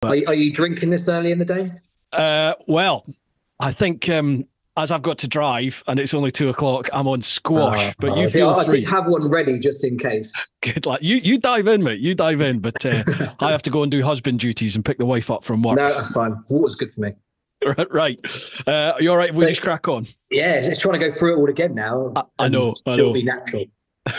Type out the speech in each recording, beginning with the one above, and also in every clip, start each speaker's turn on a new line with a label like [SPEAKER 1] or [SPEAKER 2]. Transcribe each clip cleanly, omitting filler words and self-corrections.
[SPEAKER 1] But
[SPEAKER 2] Are you drinking this early in the day?
[SPEAKER 1] well, I think as I've got to drive and it's only 2 o'clock, I'm on squash. But you
[SPEAKER 2] See,
[SPEAKER 1] feel
[SPEAKER 2] I did
[SPEAKER 1] free.
[SPEAKER 2] have one ready just in case.
[SPEAKER 1] Good luck. You dive in, mate. You dive in. But I have to go and do husband duties and pick the wife up from work.
[SPEAKER 2] No, that's fine. Water's good for me.
[SPEAKER 1] Right. Are you all right if we just crack on?
[SPEAKER 2] Yeah, it's trying to go through it all again now.
[SPEAKER 1] I know.
[SPEAKER 2] It'll be natural. But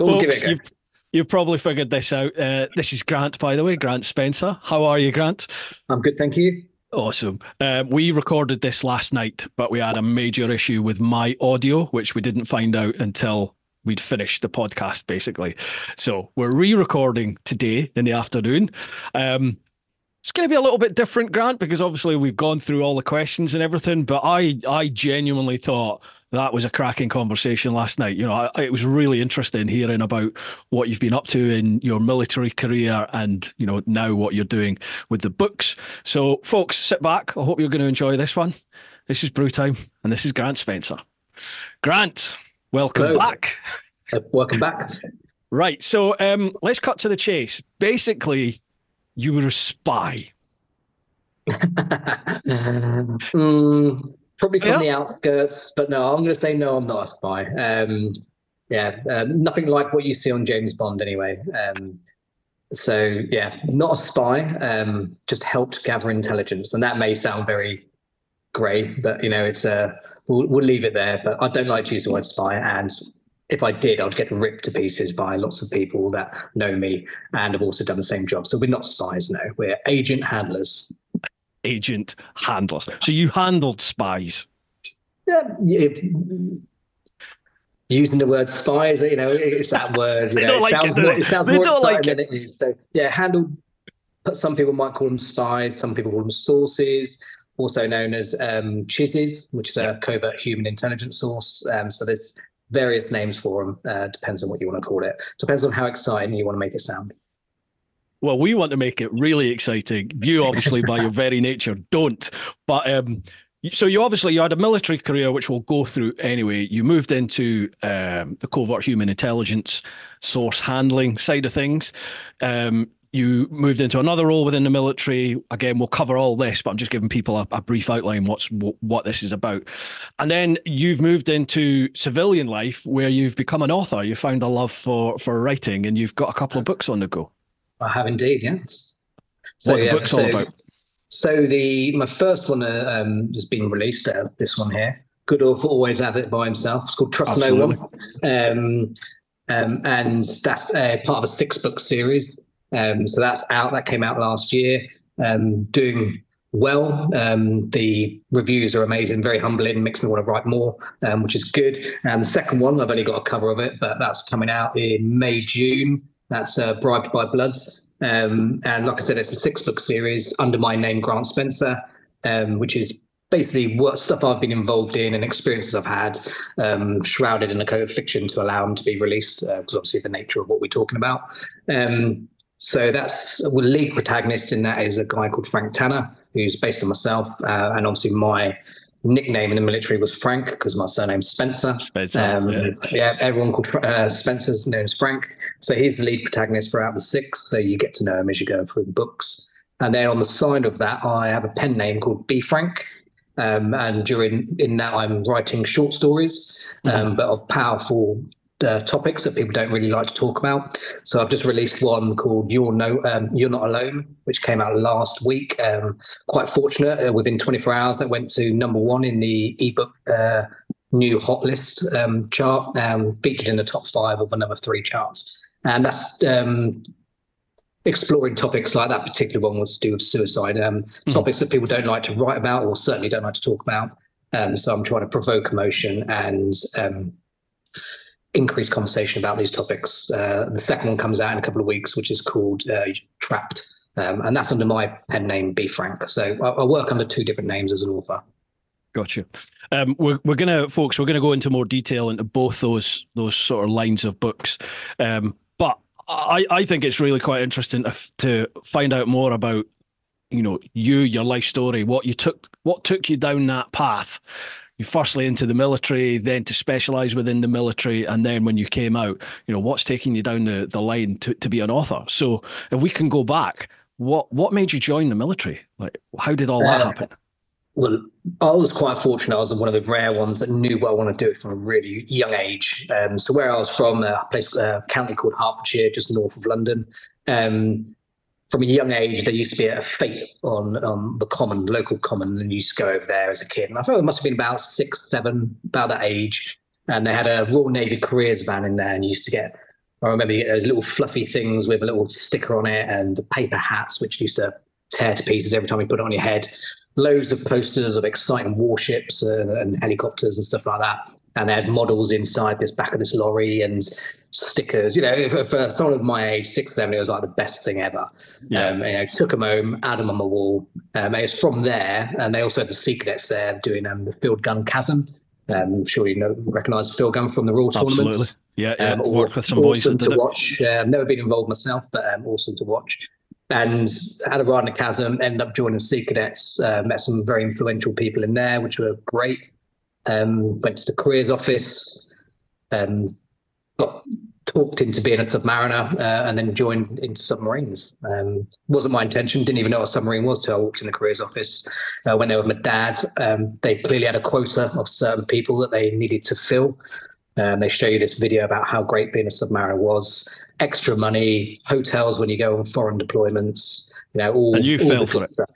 [SPEAKER 2] we'll give
[SPEAKER 1] Folks,
[SPEAKER 2] it a go.
[SPEAKER 1] you've probably figured this out. This is Grant, by the way, Grant Spencer. How are you, Grant?
[SPEAKER 2] I'm good, thank you.
[SPEAKER 1] Awesome. We recorded this last night, but we had a major issue with my audio, which we didn't find out until we'd finished the podcast, basically. So we're re-recording today in the afternoon. It's going to be a little bit different, Grant, because obviously we've gone through all the questions and everything, but I genuinely thought that was a cracking conversation last night. You know, it was really interesting hearing about what you've been up to in your military career and, you know, now what you're doing with the books. So, folks, sit back. I hope you're going to enjoy this one. This is Bru Time, and this is Grant Spencer. Grant, welcome back.
[SPEAKER 2] Welcome back.
[SPEAKER 1] Right, so let's cut to the chase. Basically, you were a spy.
[SPEAKER 2] Probably from the outskirts, but no, I'm going to say no, I'm not a spy. Nothing like what you see on James Bond anyway. So yeah, not a spy, just helped gather intelligence. And that may sound very grey, but you know, it's we'll leave it there. But I don't like to use the word spy, and if I did, I'd get ripped to pieces by lots of people that know me and have also done the same job. So we're not spies, no. We're agent handlers.
[SPEAKER 1] Agent handlers. So you handled spies?
[SPEAKER 2] Yeah. Using the word spies, you know, it's that word. You know, it sounds more exciting than it is. So yeah, handled. Some people might call them spies. Some people call them sources, also known as CHISs, which is a Covert Human Intelligence Source. So there's various names for them. Depends on what you want to call it. Depends on how exciting you want to make it sound.
[SPEAKER 1] Well, we want to make it really exciting. You obviously, by your very nature, don't. But so you had a military career, which we'll go through anyway. You moved into the Covert Human Intelligence Source handling side of things. You moved into another role within the military. Again, we'll cover all this, but I'm just giving people a brief outline what this is about. And then you've moved into civilian life where you've become an author. You found a love for writing and you've got a couple of books on the go.
[SPEAKER 2] I have indeed, yeah.
[SPEAKER 1] So what are the books all about?
[SPEAKER 2] So my first one has been released, this one here. Good author always have it by himself. It's called Trust
[SPEAKER 1] Absolutely.
[SPEAKER 2] No One. And that's part of a 6-book series. So that's out. That came out last year. Doing well. The reviews are amazing, very humbling, makes me want to write more, which is good. And the second one, I've only got a cover of it, but that's coming out in May, June. That's Bribed By Blood. And like I said, it's a 6-book series under my name, Grant Spencer, which is basically what stuff I've been involved in and experiences I've had, shrouded in a coat of fiction to allow them to be released, because obviously the nature of what we're talking about. So that's the lead protagonist in that is a guy called Frank Tanner, who's based on myself. And obviously my nickname in the military was Frank because my surname's Spencer. Yeah, everyone called Spencer's known as Frank. So he's the lead protagonist throughout the 6. So you get to know him as you go through the books. And then on the side of that, I have a pen name called B Frank. And in that, I'm writing short stories, but of powerful topics that people don't really like to talk about. So I've just released one called You're Not Alone, which came out last week. Quite fortunate, within 24 hours, that went to #1 in the ebook new hot list chart, featured in the top 5 of another 3 charts. And that's exploring topics like that particular one was to do with suicide, topics that people don't like to write about or certainly don't like to talk about. So I'm trying to provoke emotion and increase conversation about these topics. The second one comes out in a couple of weeks, which is called Trapped. And that's under my pen name, B Frank. So I work under 2 different names as an author.
[SPEAKER 1] Gotcha. We're gonna go into more detail into both those sort of lines of books. But I think it's really quite interesting to find out more about, you know, your life story, what took you down that path. You firstly into the military, then to specialize within the military, and then when you came out, you know, what's taking you down the line to be an author. So if we can go back, What made you join the military? Like, how did all that happen?
[SPEAKER 2] Well, I was quite fortunate. I was one of the rare ones that knew what I wanted to do it from a really young age. So where I was from, a place, a county called Hertfordshire, just north of London. From a young age, there used to be a fete on the common, local common, and you used to go over there as a kid. And I thought it must have been about 6, 7, about that age. And they had a Royal Navy careers van in there, and you used to get, I remember you get those little fluffy things with a little sticker on it, and the paper hats, which used to tear to pieces every time you put it on your head. Loads of posters of exciting warships and helicopters and stuff like that. And they had models inside this back of this lorry and stickers. You know, for someone of my age, 6, 7, it was like the best thing ever.
[SPEAKER 1] Yeah.
[SPEAKER 2] You know, took them home, had them on the wall. It's from there, and they also had the sea cadets there doing the field gun chasm. I'm sure you recognise field gun from the Royal tournaments.
[SPEAKER 1] Yeah, worked with some boys that did
[SPEAKER 2] to watch. Never been involved myself, but awesome to watch. And had a ride in the chasm, ended up joining Sea Cadets, met some very influential people in there, which were great. Went to the careers office, got talked into being a submariner, and then joined into submarines. Wasn't my intention, didn't even know what a submarine was till I walked in the careers office. Went there with my dad. They clearly had a quota of certain people that they needed to fill. They show you this video about how great being a submariner was. Extra money, hotels when you go on foreign deployments, you know, all.
[SPEAKER 1] And you
[SPEAKER 2] all
[SPEAKER 1] fell for it.
[SPEAKER 2] Stuff.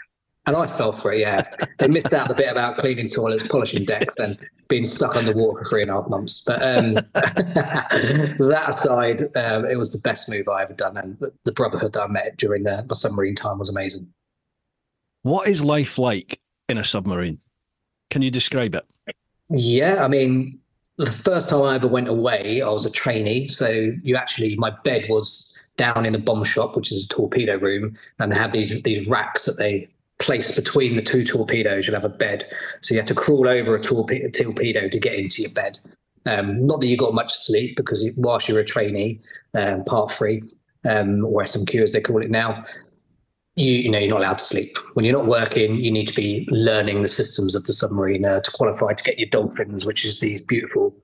[SPEAKER 2] And I fell for it, yeah. They missed out the bit about cleaning toilets, polishing decks, and being stuck underwater for 3.5 months. But that aside, it was the best move I ever done. And the brotherhood I met during my submarine time was amazing.
[SPEAKER 1] What is life like in a submarine? Can you describe it?
[SPEAKER 2] Yeah, I mean, the first time I ever went away, I was a trainee. So my bed was down in the bomb shop, which is a torpedo room, and they have these racks that they place between the 2 torpedoes. You'll have a bed, so you have to crawl over a torpedo to get into your bed. Not that you got much sleep, because whilst you're a trainee, part 3, or SMQ as they call it now, you know you're not allowed to sleep. When you're not working, you need to be learning the systems of the submarine to qualify to get your dolphins, which is these beautiful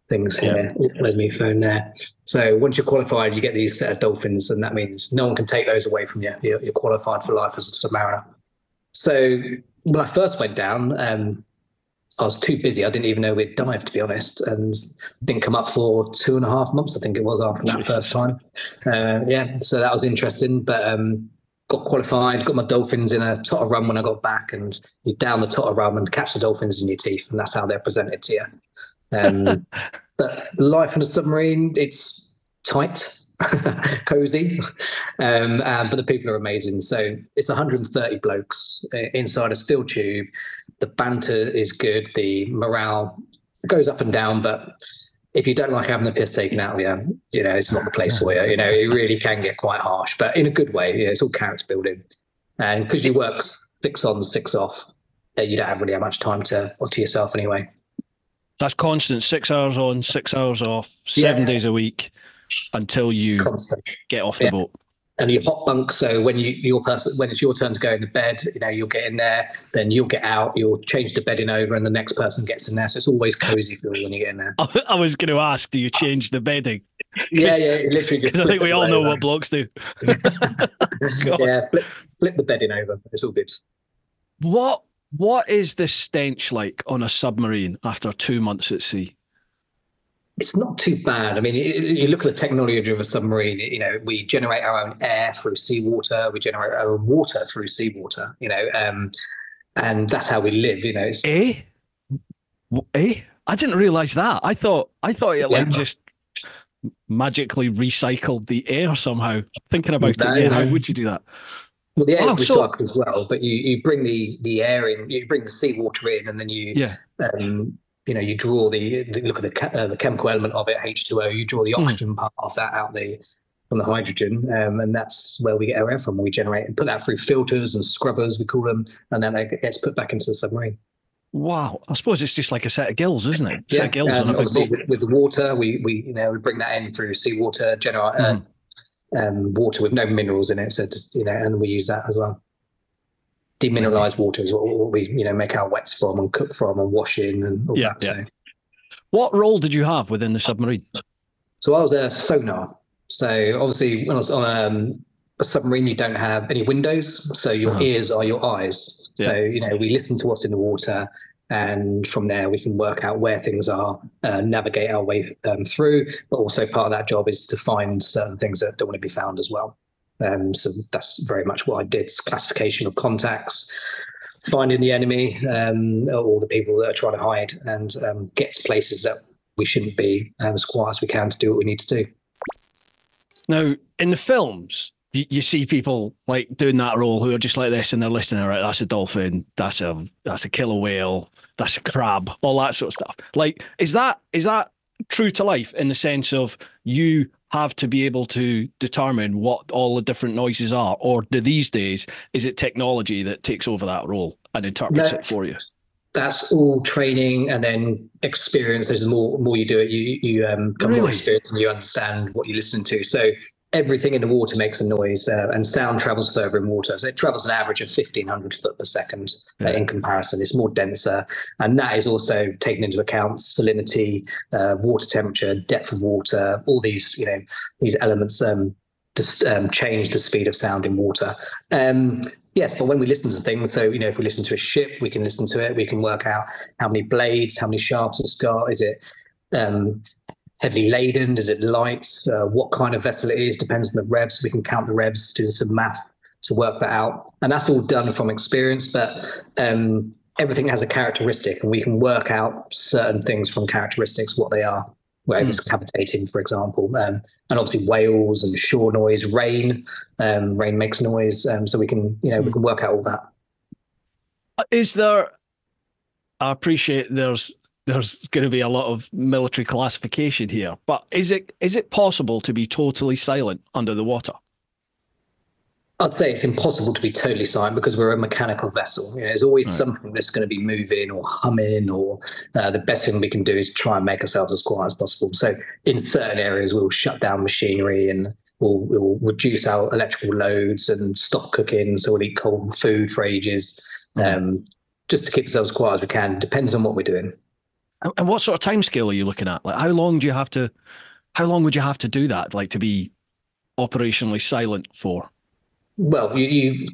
[SPEAKER 2] things here. There's my phone there. So once you're qualified, you get these set of dolphins, and that means no one can take those away from you. You're qualified for life as a submariner. So when I first went down, I was too busy. I didn't even know we'd dive, to be honest, and didn't come up for 2.5 months, I think it was, after that first time. So that was interesting, but got qualified, got my dolphins in a totter run when I got back, and you down the totter run and catch the dolphins in your teeth, and that's how they're presented to you. But life in a submarine, it's tight, cozy, but the people are amazing. So it's 130 blokes inside a steel tube. The banter is good, the morale goes up and down, but if you don't like having the piss taken out of you, you know, it's not the place for you. You know, it really can get quite harsh, but in a good way. You know, it's all character building. And because you work 6 on, 6 off, you don't really have much time to yourself anyway.
[SPEAKER 1] That's constant, 6 hours on, 6 hours off, 7 days a week until you get off the boat.
[SPEAKER 2] And you hot bunk, so when it's your turn to go into bed, you know, you'll get in there, then you'll get out, you'll change the bedding over, and the next person gets in there. So it's always cozy for you when you get in there.
[SPEAKER 1] I was going to ask, do you change the bedding?
[SPEAKER 2] Yeah, literally. Just
[SPEAKER 1] I think we all know what blokes do.
[SPEAKER 2] Yeah, flip the bedding over. It's all good.
[SPEAKER 1] What is the stench like on a submarine after 2 months at sea?
[SPEAKER 2] It's not too bad. I mean, you look at the technology of a submarine, you know, we generate our own air through seawater. We generate our own water through seawater, you know, and that's how we live, you know.
[SPEAKER 1] I didn't realise that. I thought it just magically recycled the air somehow. Thinking about it, how would you do that?
[SPEAKER 2] Well, the air is recycled as well, but you bring the air in, you bring the seawater in, and then you know, you draw look at the chemical element of it, H2O. You draw the oxygen part of that out from the hydrogen, and that's where we get our air from. We generate and put that through filters and scrubbers, we call them, and then it gets put back into the submarine. Wow,
[SPEAKER 1] I suppose it's just like a set of gills, isn't it?
[SPEAKER 2] Yeah,
[SPEAKER 1] set of gills on a big boat.
[SPEAKER 2] With the water, we bring that in through seawater, generate water with no minerals in it, so just, you know, and we use that as well. Demineralized water is what we make our wets from and cook from and wash in and all that. So.
[SPEAKER 1] What role did you have within the submarine?
[SPEAKER 2] So I was a sonar. So obviously when I was on a submarine, you don't have any windows, so your ears are your eyes.
[SPEAKER 1] Yeah.
[SPEAKER 2] So, we listen to what's in the water, and from there we can work out where things are, navigate our way through. But also part of that job is to find certain things that don't want to be found as well. So that's very much what I did: classification of contacts, finding the enemy, or the people that are trying to hide, and get to places that we shouldn't be, as quiet as we can to do what we need to do.
[SPEAKER 1] Now, in the films, you see people like doing that role who are just like this, and they're listening. Right, that's a dolphin, that's a killer whale, that's a crab, all that sort of stuff. Like, is that true to life in the sense of you have to be able to determine what all the different noises are, or do these days is it technology that takes over that role and interprets it for you?
[SPEAKER 2] That's all training and then experience. As the more you do it, you become more experienced and you understand what you listen to. So everything in the water makes a noise, and sound travels further in water. So it travels an average of 1,500 foot per second. In comparison. It's more denser. And that is also taken into account salinity, water temperature, depth of water, all these, these elements change the speed of sound in water. Yes, but when we listen to things, so, if we listen to a ship, we can listen to it. We can work out how many blades, how many shafts it's got. Is it heavily laden? Is it light? What kind of vessel it is depends on the revs. We can count the revs, do some math to work that out. And that's all done from experience, but everything has a characteristic, and we can work out certain things from characteristics, what they are. Where it's cavitating, for example, and obviously whales and shore noise, rain makes noise, so we can we can work out all that.
[SPEAKER 1] Is there? I appreciate there's going to be a lot of military classification here, but is it possible to be totally silent under the water?
[SPEAKER 2] I'd say it's impossible to be totally silent because we're a mechanical vessel. There's always something that's going to be moving or humming, or the best thing we can do is try and make ourselves as quiet as possible. So in certain areas, we'll shut down machinery and we'll reduce our electrical loads and stop cooking. So we'll eat cold food for ages, just to keep ourselves as quiet as we can. Depends on what we're doing.
[SPEAKER 1] And what sort of time scale are you looking at? Like, how long would you have to do that, like to be operationally silent for?
[SPEAKER 2] Well, you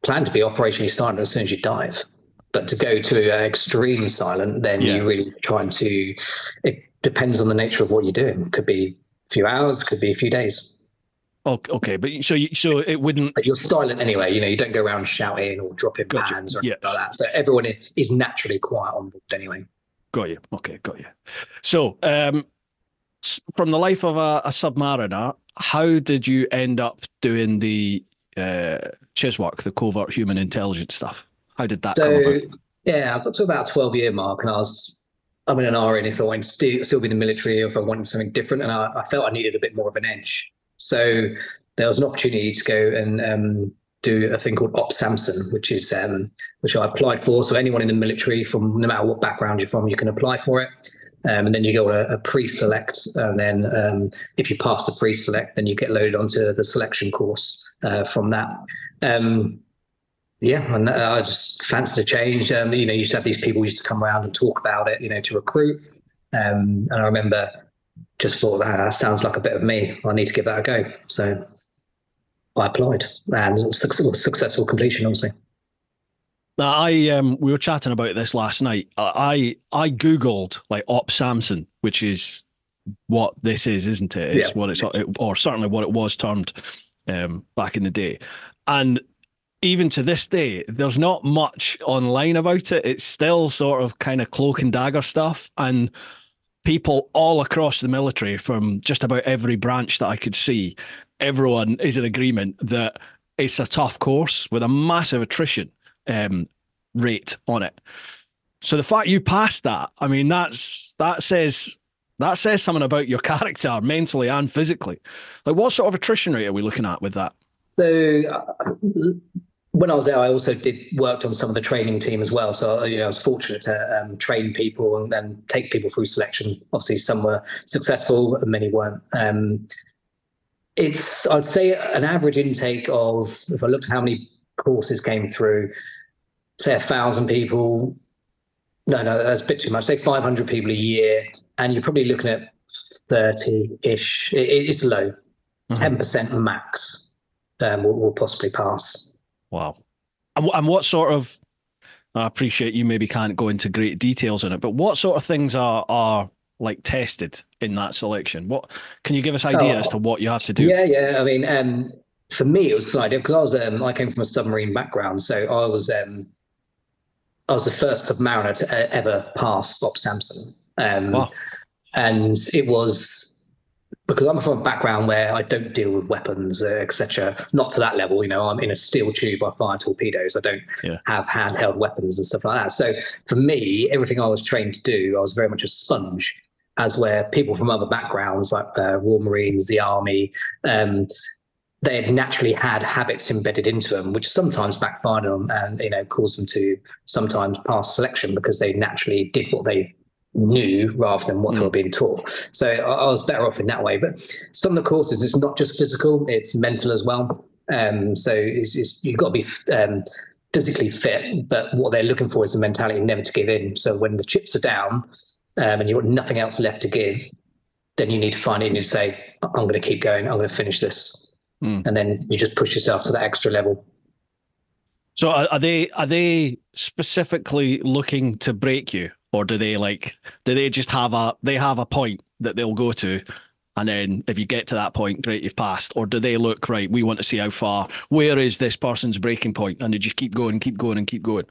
[SPEAKER 2] plan to be operationally silent as soon as you dive, but to go to extreme silent, then you're really trying to. It depends on the nature of what you're doing. It could be a few hours, could be a few days.
[SPEAKER 1] Okay, but so it wouldn't.
[SPEAKER 2] But you're silent anyway. You don't go around shouting or dropping pans or anything like that. So everyone is naturally quiet on board anyway.
[SPEAKER 1] Got you. Okay, got you. So, from the life of a submariner, how did you end up doing the CHIS work, the Covert Human Intelligence stuff? How did that come about?
[SPEAKER 2] Yeah, I got to about 12-year mark, and I'm in an RN if I wanted to still be in the military, or if I wanted something different, and I felt I needed a bit more of an edge. So there was an opportunity to go and do a thing called Samson, which I applied for. So anyone in the military, from no matter what background you're from, you can apply for it. And then you go on a pre-select, and then if you pass the pre-select, then you get loaded onto the selection course from that. And I just fancied a change. You used to have these people who used to come around and talk about it, to recruit. And I remember just thought, that sounds like a bit of me. I need to give that a go. So I applied, and it was successful completion, obviously.
[SPEAKER 1] Now, we were chatting about this last night. I Googled like Samson, which is what this is, isn't it? It's what it's, or certainly what it was termed back in the day. And even to this day, there's not much online about it. It's still sort of kind of cloak and dagger stuff. And people all across the military, from just about every branch that I could see, everyone is in agreement that it's a tough course with a massive attrition rate on it. So the fact you passed that, I mean, that says something about your character, mentally and physically. Like, what sort of attrition rate are we looking at with that?
[SPEAKER 2] So when I was there, I also worked on some of the training team as well. So I was fortunate to train people and take people through selection. Obviously, some were successful and many weren't. I'd say an average intake of, if I looked at how many courses came through, say 1,000 people. No, that's a bit too much. Say 500 people a year, and you're probably looking at 30-ish. It's low, 10% max will possibly pass.
[SPEAKER 1] Wow. And what sort of, I appreciate you maybe can't go into great details on it, but what sort of things are like tested in that selection? What can you give us idea as to what you have to do?
[SPEAKER 2] Yeah. I mean, for me, it was an idea because I came from a submarine background, so I was the first submariner to ever pass Stop Samson.
[SPEAKER 1] Wow.
[SPEAKER 2] And it was because I'm from a background where I don't deal with weapons, etc. Not to that level, I'm in a steel tube. I fire torpedoes. I don't have handheld weapons and stuff like that. So for me, everything I was trained to do, I was very much a sponge. As where people from other backgrounds, like Royal Marines, the Army, they had naturally had habits embedded into them, which sometimes backfired on them and caused them to sometimes pass selection because they naturally did what they knew rather than what they were being taught. So I was better off in that way. But some of the courses, it's not just physical, it's mental as well. So you've got to be physically fit, but what they're looking for is the mentality never to give in. So when the chips are down and you've got nothing else left to give, then you need to find it and you say, I'm going to keep going, I'm going to finish this. And then you just push yourself to that extra level.
[SPEAKER 1] So are they specifically looking to break you? Or do they just have a point that they'll go to, and then if you get to that point, great, you've passed? Or do they look, right, we want to see how far, where is this person's breaking point? And they just keep going and keep going and keep going?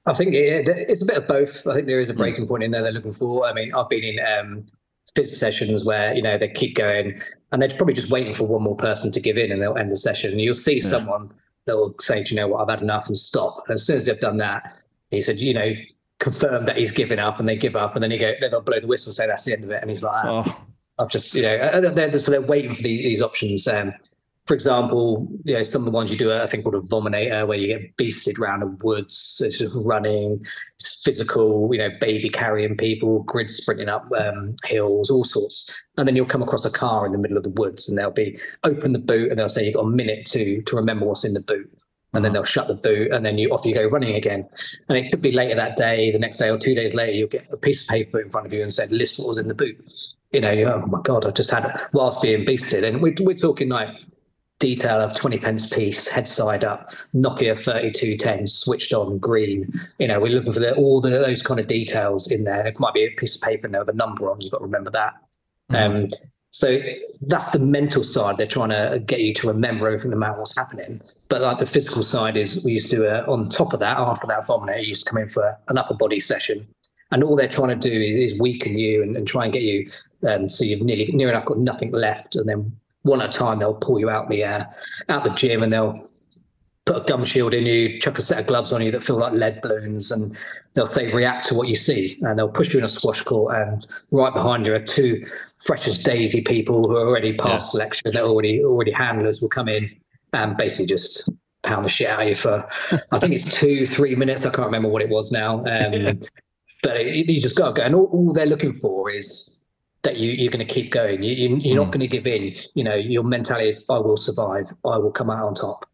[SPEAKER 2] I think it's a bit of both. I think there is a breaking point in there they're looking for. I mean, I've been in fit sessions where, they keep going and they're probably just waiting for one more person to give in and they'll end the session. And you'll see someone that will say, do you know what, I've had enough, and stop. And as soon as they've done that, he said, confirm that he's given up, and they give up, and then then they'll blow the whistle and say that's the end of it. And he's like, I've just, they're waiting for these options. For example, some of the ones you do, I think called a vominator, where you get beasted around the woods. It's just running, it's physical, baby carrying people, grid sprinting up hills, all sorts. And then you'll come across a car in the middle of the woods, and they'll be open the boot, and they'll say you've got a minute to remember what's in the boot. And then they'll shut the boot, and then off you go running again. And it could be later that day, the next day, or 2 days later, you'll get a piece of paper in front of you and said, list what was in the boot. Oh my God, I just had it whilst being beasted. And we're talking like detail of 20 pence piece, head side up, Nokia 3210, switched on, green. We're looking for all those kind of details in there. It might be a piece of paper in there with a number on, you've got to remember that. So that's the mental side. They're trying to get you to remember everything about what's happening. But like the physical side is, we used to, on top of that, after that vominator, you used to come in for an upper body session. And all they're trying to do is weaken you and try and get you so you've near enough got nothing left. And then one at a time, they'll pull you out the gym, and they'll put a gum shield in you, chuck a set of gloves on you that feel like lead balloons, and they'll say react to what you see. And they'll push you in a squash court, and right behind you are two fresh as daisy people who are already past selection. They're already handlers, will come in and basically just pound the shit out of you for, I think it's 2-3 minutes. I can't remember what it was now. But you just got to go. And all they're looking for is that you're going to keep going. You're not going to give in. Your mentality is, I will survive. I will come out on top.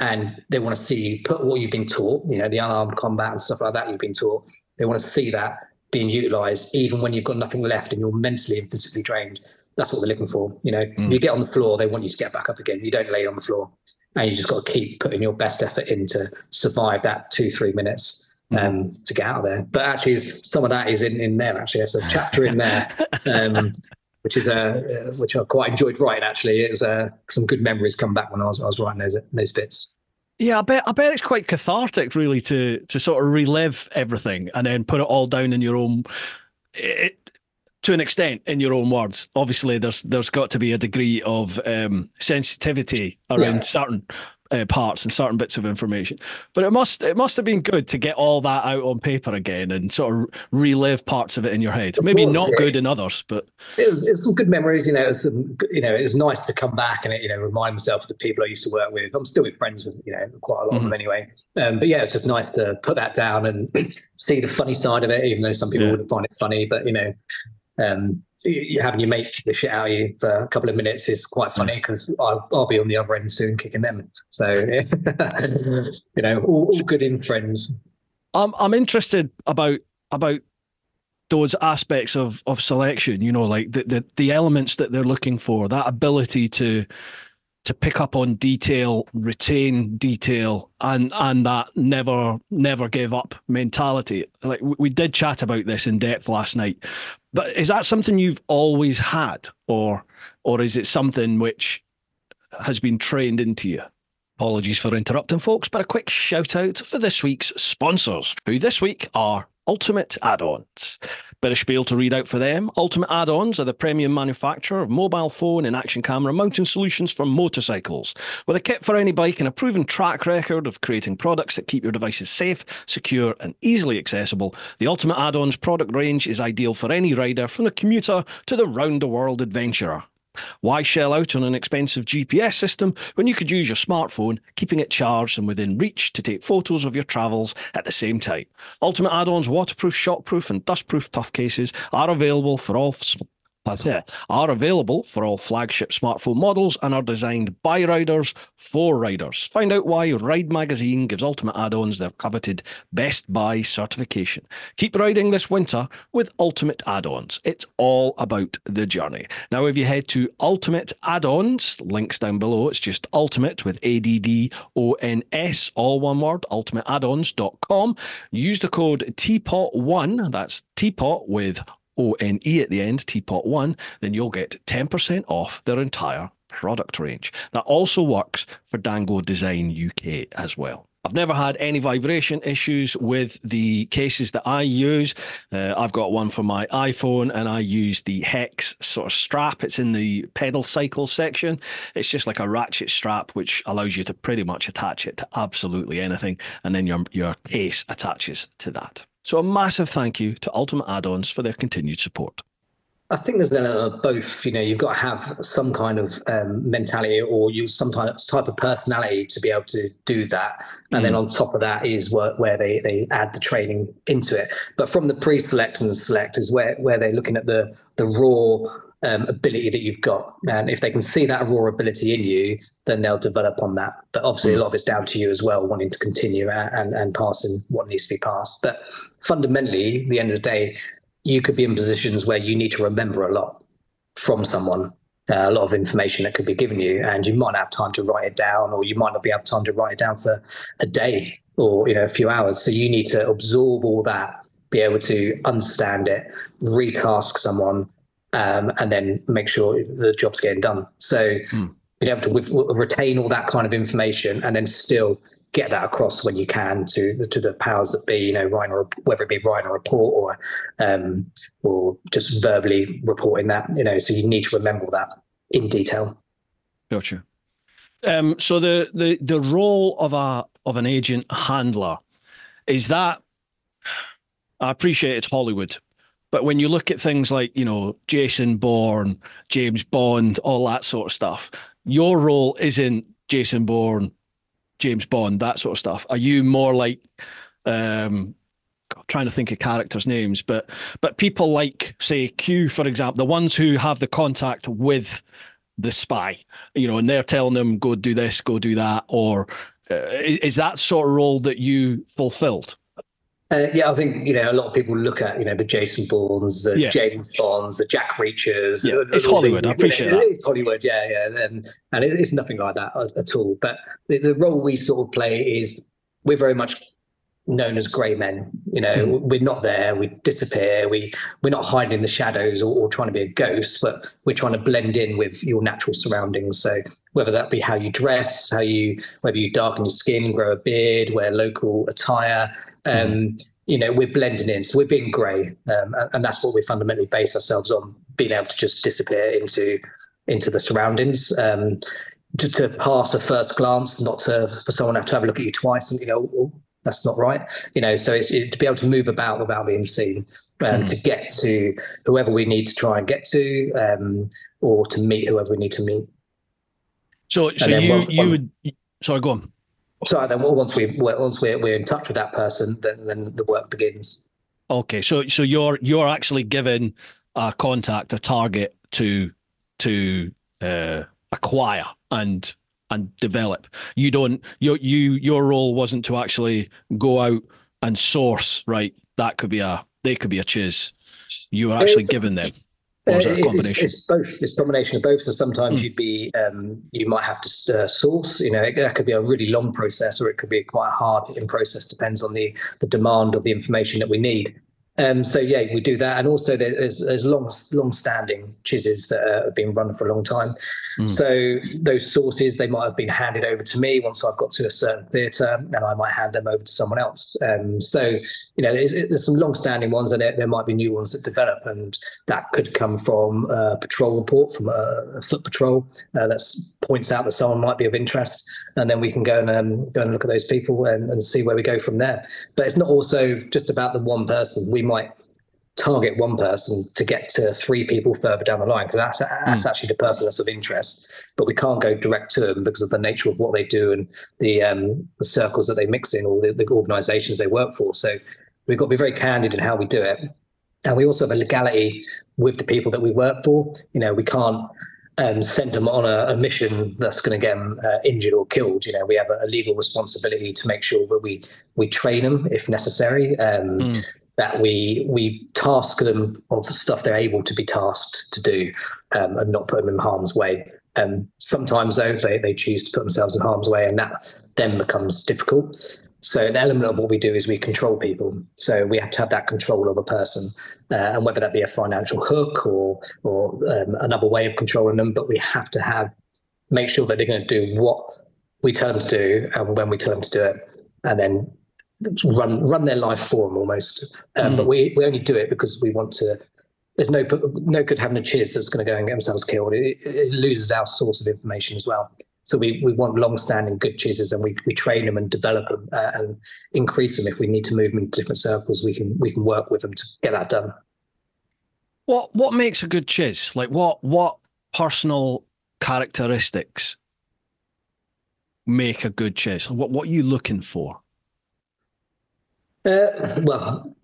[SPEAKER 2] And they want to see you put what you've been taught, the unarmed combat and stuff like that you've been taught. They want to see that being utilized, even when you've got nothing left and you're mentally and physically drained. That's what they're looking for. If you get on the floor, they want you to get back up again. You don't lay on the floor. And you just got to keep putting your best effort in to survive that 2-3 minutes to get out of there. But actually, some of that is in there, actually. There's a chapter in there, which I quite enjoyed writing, actually. It was some good memories come back when I was writing those bits.
[SPEAKER 1] Yeah, I bet it's quite cathartic, really, to sort of relive everything and then put it all down in your own, to an extent, in your own words. Obviously, there's got to be a degree of sensitivity around certain parts and certain bits of information, but it must have been good to get all that out on paper again and sort of relive parts of it in your head. Maybe not good in others, but
[SPEAKER 2] it was some good memories. It was nice to come back and remind myself of the people I used to work with. I'm still with friends with quite a lot of them anyway. But yeah, it's just nice to put that down and see the funny side of it, even though some people wouldn't find it funny. But having your mate kick the shit out of you for a couple of minutes is quite funny, because I'll be on the other end soon kicking them. So all good in friends.
[SPEAKER 1] I'm interested about those aspects of selection. Like the elements that they're looking for, that ability to to pick up on detail, retain detail, and that never give up mentality. Like we did chat about this in depth last night, but is that something you've always had, or is it something which has been trained into you? Apologies for interrupting, folks, but a quick shout out for this week's sponsors, who this week are Ultimate Add-ons. Bit of spiel to read out for them. Ultimate Add-ons are the premium manufacturer of mobile phone and action camera mounting solutions for motorcycles. With a kit for any bike and a proven track record of creating products that keep your devices safe, secure and easily accessible, the Ultimate Add-ons product range is ideal for any rider, from the commuter to the round-the-world adventurer. Why shell out on an expensive GPS system when you could use your smartphone, keeping it charged and within reach to take photos of your travels at the same time? Ultimate Add-ons waterproof, shockproof and dustproof tough cases are available for all flagship smartphone models and are designed by riders for riders. Find out why Ride Magazine gives Ultimate Add-ons their coveted Best Buy certification. Keep riding this winter with Ultimate Add-ons. It's all about the journey. Now, if you head to Ultimate Add-ons, links down below, it's just Ultimate with ADDONS, all one word, ultimateaddons.com. Use the code TeapotOne, that's Teapot with ONE at the end, TeapotOne, then you'll get 10% off their entire product range. That also works for Dango Design UK as well. I've never had any vibration issues with the cases that I use. I've got one for my iPhone and I use the Hex sort of strap. It's in the pedal cycle section. It's just like a ratchet strap which allows you to pretty much attach it to absolutely anything, and then your case attaches to that. So a massive thank you to Ultimate Add-ons for their continued support.
[SPEAKER 2] I think there's an element of both. You've got to have some kind of mentality or some type of personality to be able to do that. And then on top of that is where they add the training into it. But from the pre-select and the select is where they're looking at the raw ability that you've got. And if they can see that raw ability in you, then they'll develop on that. But obviously a lot of it's down to you as well, wanting to continue and passing what needs to be passed. But fundamentally, at the end of the day, you could be in positions where you need to remember a lot from someone, a lot of information that could be given you, and you might not have time to write it down, or you might not be able time to write it down for a day or a few hours. So you need to absorb all that, be able to understand it, recast someone, and then make sure the job's getting done. So being able to retain all that kind of information and then still get that across when you can to the powers that be, whether it be writing a report or just verbally reporting that, so you need to remember that in detail.
[SPEAKER 1] Gotcha. So the role of an agent handler, is that, I appreciate it's Hollywood, but when you look at things like, Jason Bourne, James Bond, all that sort of stuff, your role isn't Jason Bourne, James Bond, that sort of stuff. Are you more like, trying to think of characters' names, but people like, say, Q, for example, the ones who have the contact with the spy, and they're telling them, go do this, go do that, or is that sort of role that you fulfilled?
[SPEAKER 2] Yeah, I think, a lot of people look at, the Jason Bournes, the James Bonds, the Jack Reachers.
[SPEAKER 1] Yeah, it's Hollywood. I appreciate that.
[SPEAKER 2] It's Hollywood, yeah. And it's nothing like that at all. But the role we sort of play is we're very much known as grey men. We're not there. We disappear. We're not hiding in the shadows or trying to be a ghost, but we're trying to blend in with your natural surroundings. So whether that be how you dress, whether you darken your skin, grow a beard, wear local attire, we're blending in, so we're being grey, and that's what we fundamentally base ourselves on, being able to just disappear into the surroundings, to pass a first glance, not for someone to have a look at you twice and oh, that's not right, so it's to be able to move about without being seen, to get to whoever we need to try and get to, or to meet whoever we need to meet.
[SPEAKER 1] So you would, sorry, go on.
[SPEAKER 2] So then once we're in touch with that person, then the work begins.
[SPEAKER 1] Okay, so you're actually given a contact, a target to acquire and develop. You don't, your role wasn't to actually go out and source, right? They could be a chiz. You were actually given them. Or is it a combination?
[SPEAKER 2] It's both. It's a combination of both. So sometimes you might have to source. That could be a really long process, or it could be quite a hard hitting process. Depends on the demand of the information that we need. So yeah, we do that, and also there's long-standing chizzes that have been run for a long time. So those sources, they might have been handed over to me once I've got to a certain theatre, and I might hand them over to someone else. So there's some long-standing ones, and there might be new ones that develop, and that could come from a patrol report from a foot patrol that points out that someone might be of interest, and then we can go and look at those people and see where we go from there. But it's not also just about the one person. We might target one person to get to 3 people further down the line, because that's actually the person that's of interest, but we can't go direct to them because of the nature of what they do and the circles that they mix in, or the organizations they work for. So we've got to be very candid in how we do it, and we also have a legality with the people that we work for. We can't send them on a mission that's going to get them injured or killed. We have a legal responsibility to make sure that we train them if necessary, that we task them of the stuff they're able to be tasked to do, and not put them in harm's way. Sometimes, though, they choose to put themselves in harm's way, and that then becomes difficult. So an element of what we do is we control people. So we have to have that control of a person, and whether that be a financial hook or another way of controlling them, but we have to make sure that they're going to do what we tell them to do and when we tell them to do it, and then run their life for them almost. But we only do it because we want to. There's no good having a chiz that's going to go and get themselves killed. It loses our source of information as well. So we want long-standing good chizzes, and we train them and develop them and increase them. If we need to move them into different circles, we can work with them to get that done.
[SPEAKER 1] What makes a good chiz? Like what personal characteristics make a good chiz? What are you looking for?
[SPEAKER 2] Well,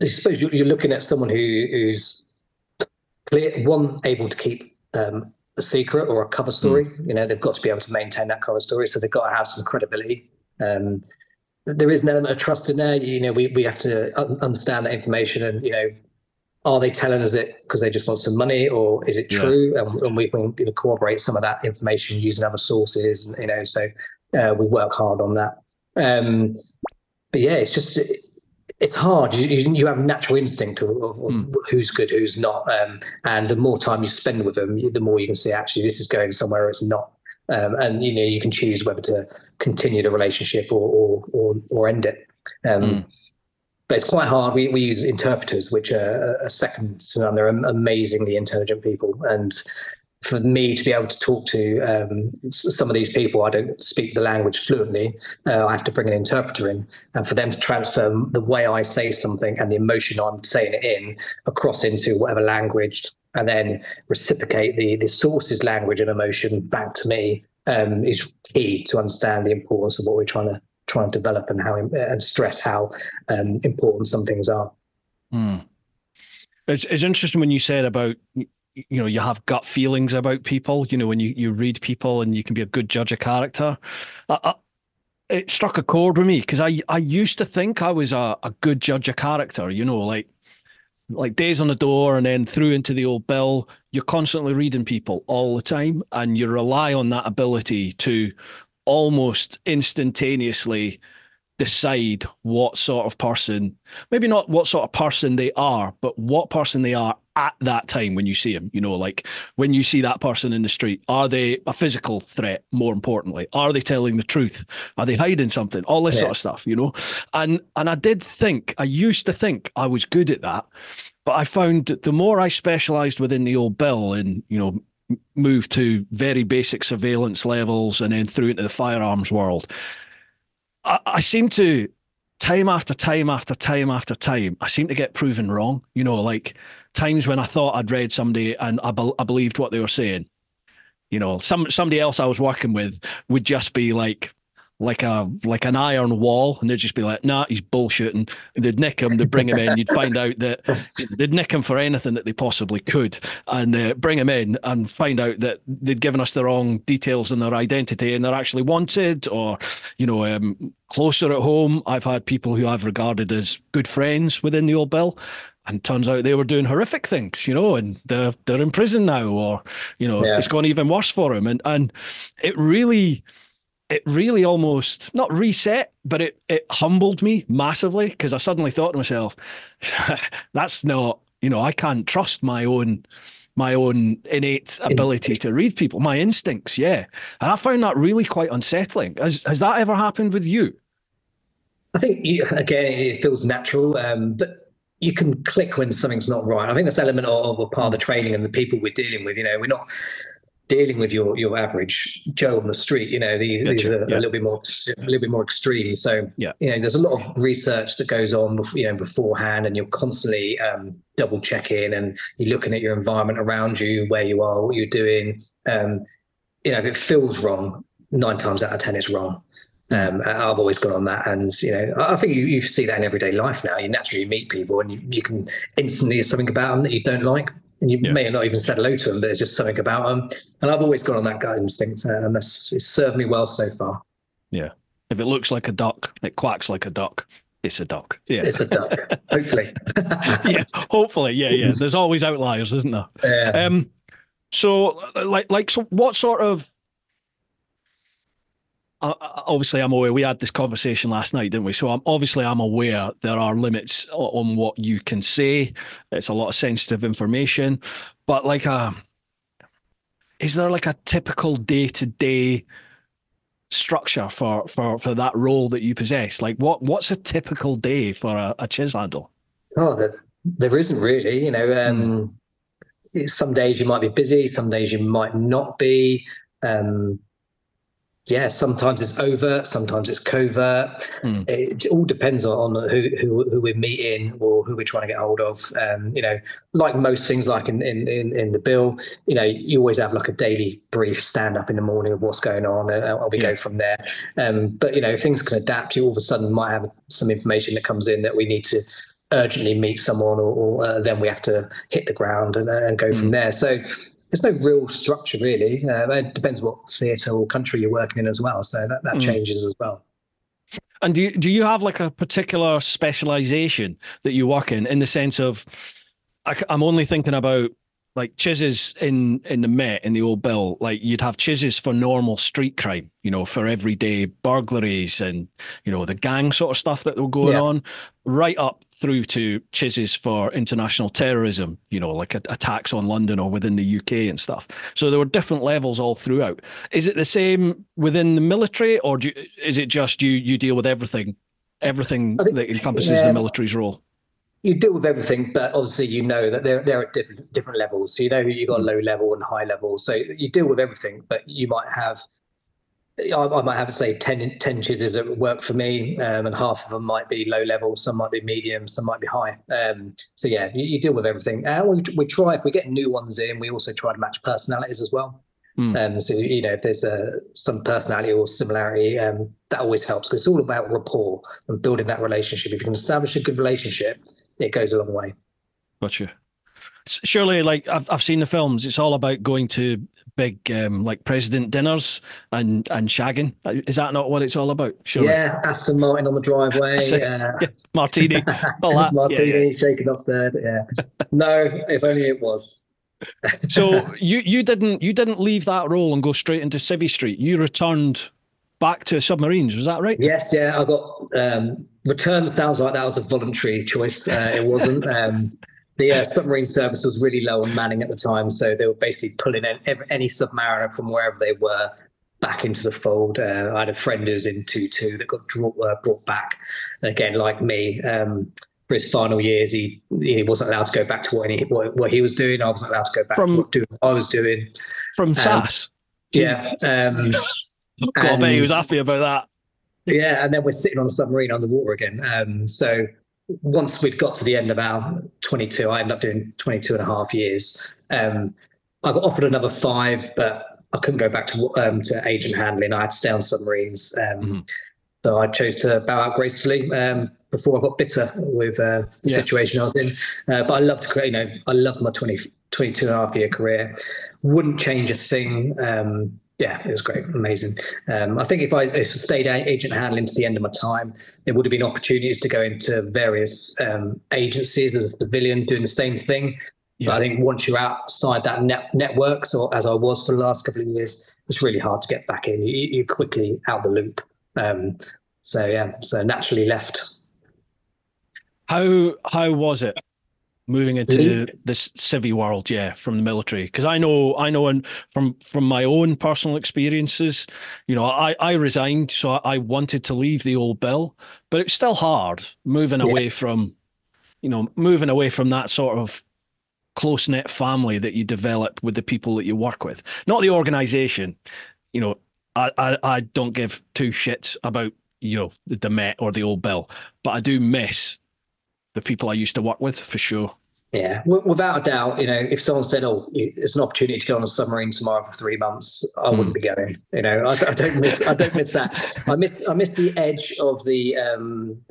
[SPEAKER 2] I suppose you're looking at someone who's clear, able to keep a secret or a cover story. They've got to be able to maintain that cover story, so they've got to have some credibility. There is an element of trust in there. We have to understand that information, and are they telling us it because they just want some money, or is it true? And we can corroborate some of that information using other sources. So we work hard on that. But yeah, it's hard. You have a natural instinct of who's good, who's not, and the more time you spend with them, the more you can see actually this is going somewhere it's not, and you can choose whether to continue the relationship or end it. But it's quite hard. We use interpreters, which are second to none. They're amazingly intelligent people, and for me to be able to talk to some of these people, I don't speak the language fluently. I have to bring an interpreter in, and for them to transfer the way I say something and the emotion I'm saying it in across into whatever language, and then reciprocate the source's language and emotion back to me is key to understand the importance of what we're trying to develop, and stress how important some things are.
[SPEAKER 1] It's interesting when you said about you have gut feelings about people, when you read people and you can be a good judge of character. It struck a chord with me because I used to think I was a good judge of character, like Days on the Door and then through into the Old Bill. You're constantly reading people all the time, and you rely on that ability to almost instantaneously decide what sort of person, maybe not what sort of person they are, but what person they are at that time when you see them. Like when you see that person in the street, are they a physical threat? More importantly, are they telling the truth? Are they hiding something? All this sort of stuff, and I used to think I was good at that, but I found that the more I specialized within the Old Bill and moved to very basic surveillance levels and then through into the firearms world, I seem to, time after time after time after time, I seem to get proven wrong. Like times when I thought I'd read somebody and I believed what they were saying. Somebody else I was working with would just be like an iron wall, and they'd just be like, nah, he's bullshitting. They'd nick him, they'd bring him in. You'd find out that they'd nick him for anything that they possibly could, and bring him in and find out that they'd given us the wrong details on their identity and they're actually wanted. Or, closer at home, I've had people who I've regarded as good friends within the Old Bill And turns out they were doing horrific things, and they're in prison now, or it's gone even worse for them. And it really almost not reset, but it humbled me massively, because I suddenly thought to myself, that's not, I can't trust my own innate ability to read people, my instincts. Yeah. And I found that really quite unsettling. Has that ever happened with you?
[SPEAKER 2] I think, again, it feels natural, but you can click when something's not right. I think that's an element of a part of the training and the people we're dealing with. We're not dealing with your average Joe on the street. These are a little bit more extreme. So there's a lot of research that goes on beforehand, and you're constantly double checking, and you're looking at your environment around you, where you are, what you're doing. If it feels wrong, 9 times out of 10 it's wrong. I've always gone on that, and I think you see that in everyday life now. You naturally meet people, and you can instantly hear something about them that you don't like, and you may have not even said hello to them, but there's just something about them. And I've always gone on that gut instinct, and it's served me well so far.
[SPEAKER 1] Yeah, if it looks like a duck, it quacks like a duck, it's a duck. Yeah,
[SPEAKER 2] it's a duck. Hopefully.
[SPEAKER 1] Yeah, hopefully. Yeah. There's always outliers, isn't there?
[SPEAKER 2] Yeah.
[SPEAKER 1] So what sort of? Obviously, I'm aware we had this conversation last night, didn't we? So I'm aware there are limits on what you can say. It's a lot of sensitive information, but is there like a typical day-to-day structure for that role that you possess? Like what's a typical day for a chiz handle?
[SPEAKER 2] Oh, there isn't really. Some days you might be busy, some days you might not be. Sometimes it's overt, sometimes it's covert. It all depends on who we're meeting or who we're trying to get hold of. Like most things, like in the bill, you always have like a daily brief, stand up in the morning of what's going on, and we go from there. But things can adapt. You all of a sudden might have some information that comes in that we need to urgently meet someone, or then we have to hit the ground and go from there. So there's no real structure, really. It depends what theatre or country you're working in as well. So that changes as well.
[SPEAKER 1] And do you have like a particular specialisation that you work in the sense of, I'm only thinking about like chizzes in the Met, in the old bill, like you'd have chizzes for normal street crime, for everyday burglaries and, the gang sort of stuff that were going on, right up through to chizzes for international terrorism, like attacks on London or within the UK and stuff. So there were different levels all throughout. Is it the same within the military, or is it just you deal with everything that encompasses the military's role?
[SPEAKER 2] You deal with everything, but obviously that they're at different levels. So you got low level and high level. So you deal with everything, but you might have, I might have, say, 10 chizzes that work for me, and half of them might be low level, some might be medium, some might be high. So you deal with everything. We try, if we get new ones in, we also try to match personalities as well. So if there's some personality or similarity, that always helps, because it's all about rapport and building that relationship. If you can establish a good relationship, it goes a long way.
[SPEAKER 1] Gotcha. Surely, like I've seen the films, it's all about going to big like president dinners and shagging. Is that not what it's all about? Surely?
[SPEAKER 2] Yeah, Aston Martin on the driveway,
[SPEAKER 1] martini, all that.
[SPEAKER 2] Martini, shaking off there. Yeah, no, if only it was.
[SPEAKER 1] So you didn't leave that role and go straight into Civvy Street. You returned back to Submarines, was that right?
[SPEAKER 2] Yes, I got returned. Sounds like that was a voluntary choice. It wasn't. The submarine service was really low on manning at the time, so they were basically pulling any submariner from wherever they were back into the fold. I had a friend who was in 2-2 that got brought back. Again, like me, for his final years, he wasn't allowed to go back to what he was doing. I wasn't allowed to go back to what I was doing.
[SPEAKER 1] From SAS?
[SPEAKER 2] Yeah.
[SPEAKER 1] I bet he was happy about that.
[SPEAKER 2] Yeah, and then we're sitting on the submarine underwater again. So once we'd got to the end of our 22, I ended up doing 22 and a half years. I got offered another 5, but I couldn't go back to agent handling. I had to stay on submarines. So I chose to bow out gracefully before I got bitter with the situation I was in. But I loved I loved my 22 and a half year career. Wouldn't change a thing. Yeah, it was great, amazing. I think if I stayed agent handling to the end of my time, there would have been opportunities to go into various agencies as a civilian doing the same thing. But I think once you're outside that network, so as I was for the last couple of years, it's really hard to get back in. You're quickly out the loop. So naturally left.
[SPEAKER 1] How was it moving into this civvy world, from the military? Because I know, and from my own personal experiences, I resigned, so I wanted to leave the old bill, but it's still hard moving away from, that sort of close-knit family that you develop with the people that you work with, not the organization. I don't give two shits about, the Met or the old bill, but I do miss the people I used to work with, for sure.
[SPEAKER 2] Yeah, without a doubt, if someone said, "Oh, it's an opportunity to go on a submarine tomorrow for 3 months," I wouldn't be going. I don't miss that. I miss the edge of the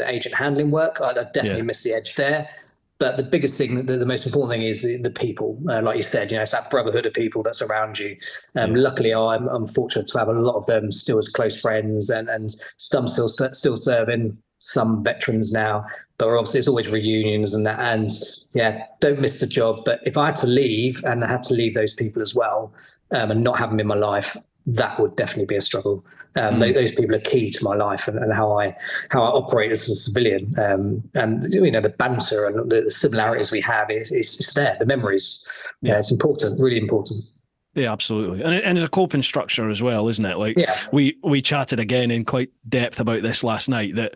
[SPEAKER 2] agent handling work. I definitely miss the edge there. But the biggest thing, the most important thing, is the people. Like you said, it's that brotherhood of people that's around you. Luckily, I'm fortunate to have a lot of them still as close friends, and some still serving, some veterans now. But obviously, it's always reunions and that. And don't miss the job. But if I had to leave, and I had to leave those people as well, and not have them in my life, that would definitely be a struggle. Those people are key to my life and how I operate as a civilian. And the banter and the similarities we have is there. The memories, it's important, really important.
[SPEAKER 1] Yeah, absolutely, and it's a coping structure as well, isn't it? Like we chatted again in quite depth about this last night, that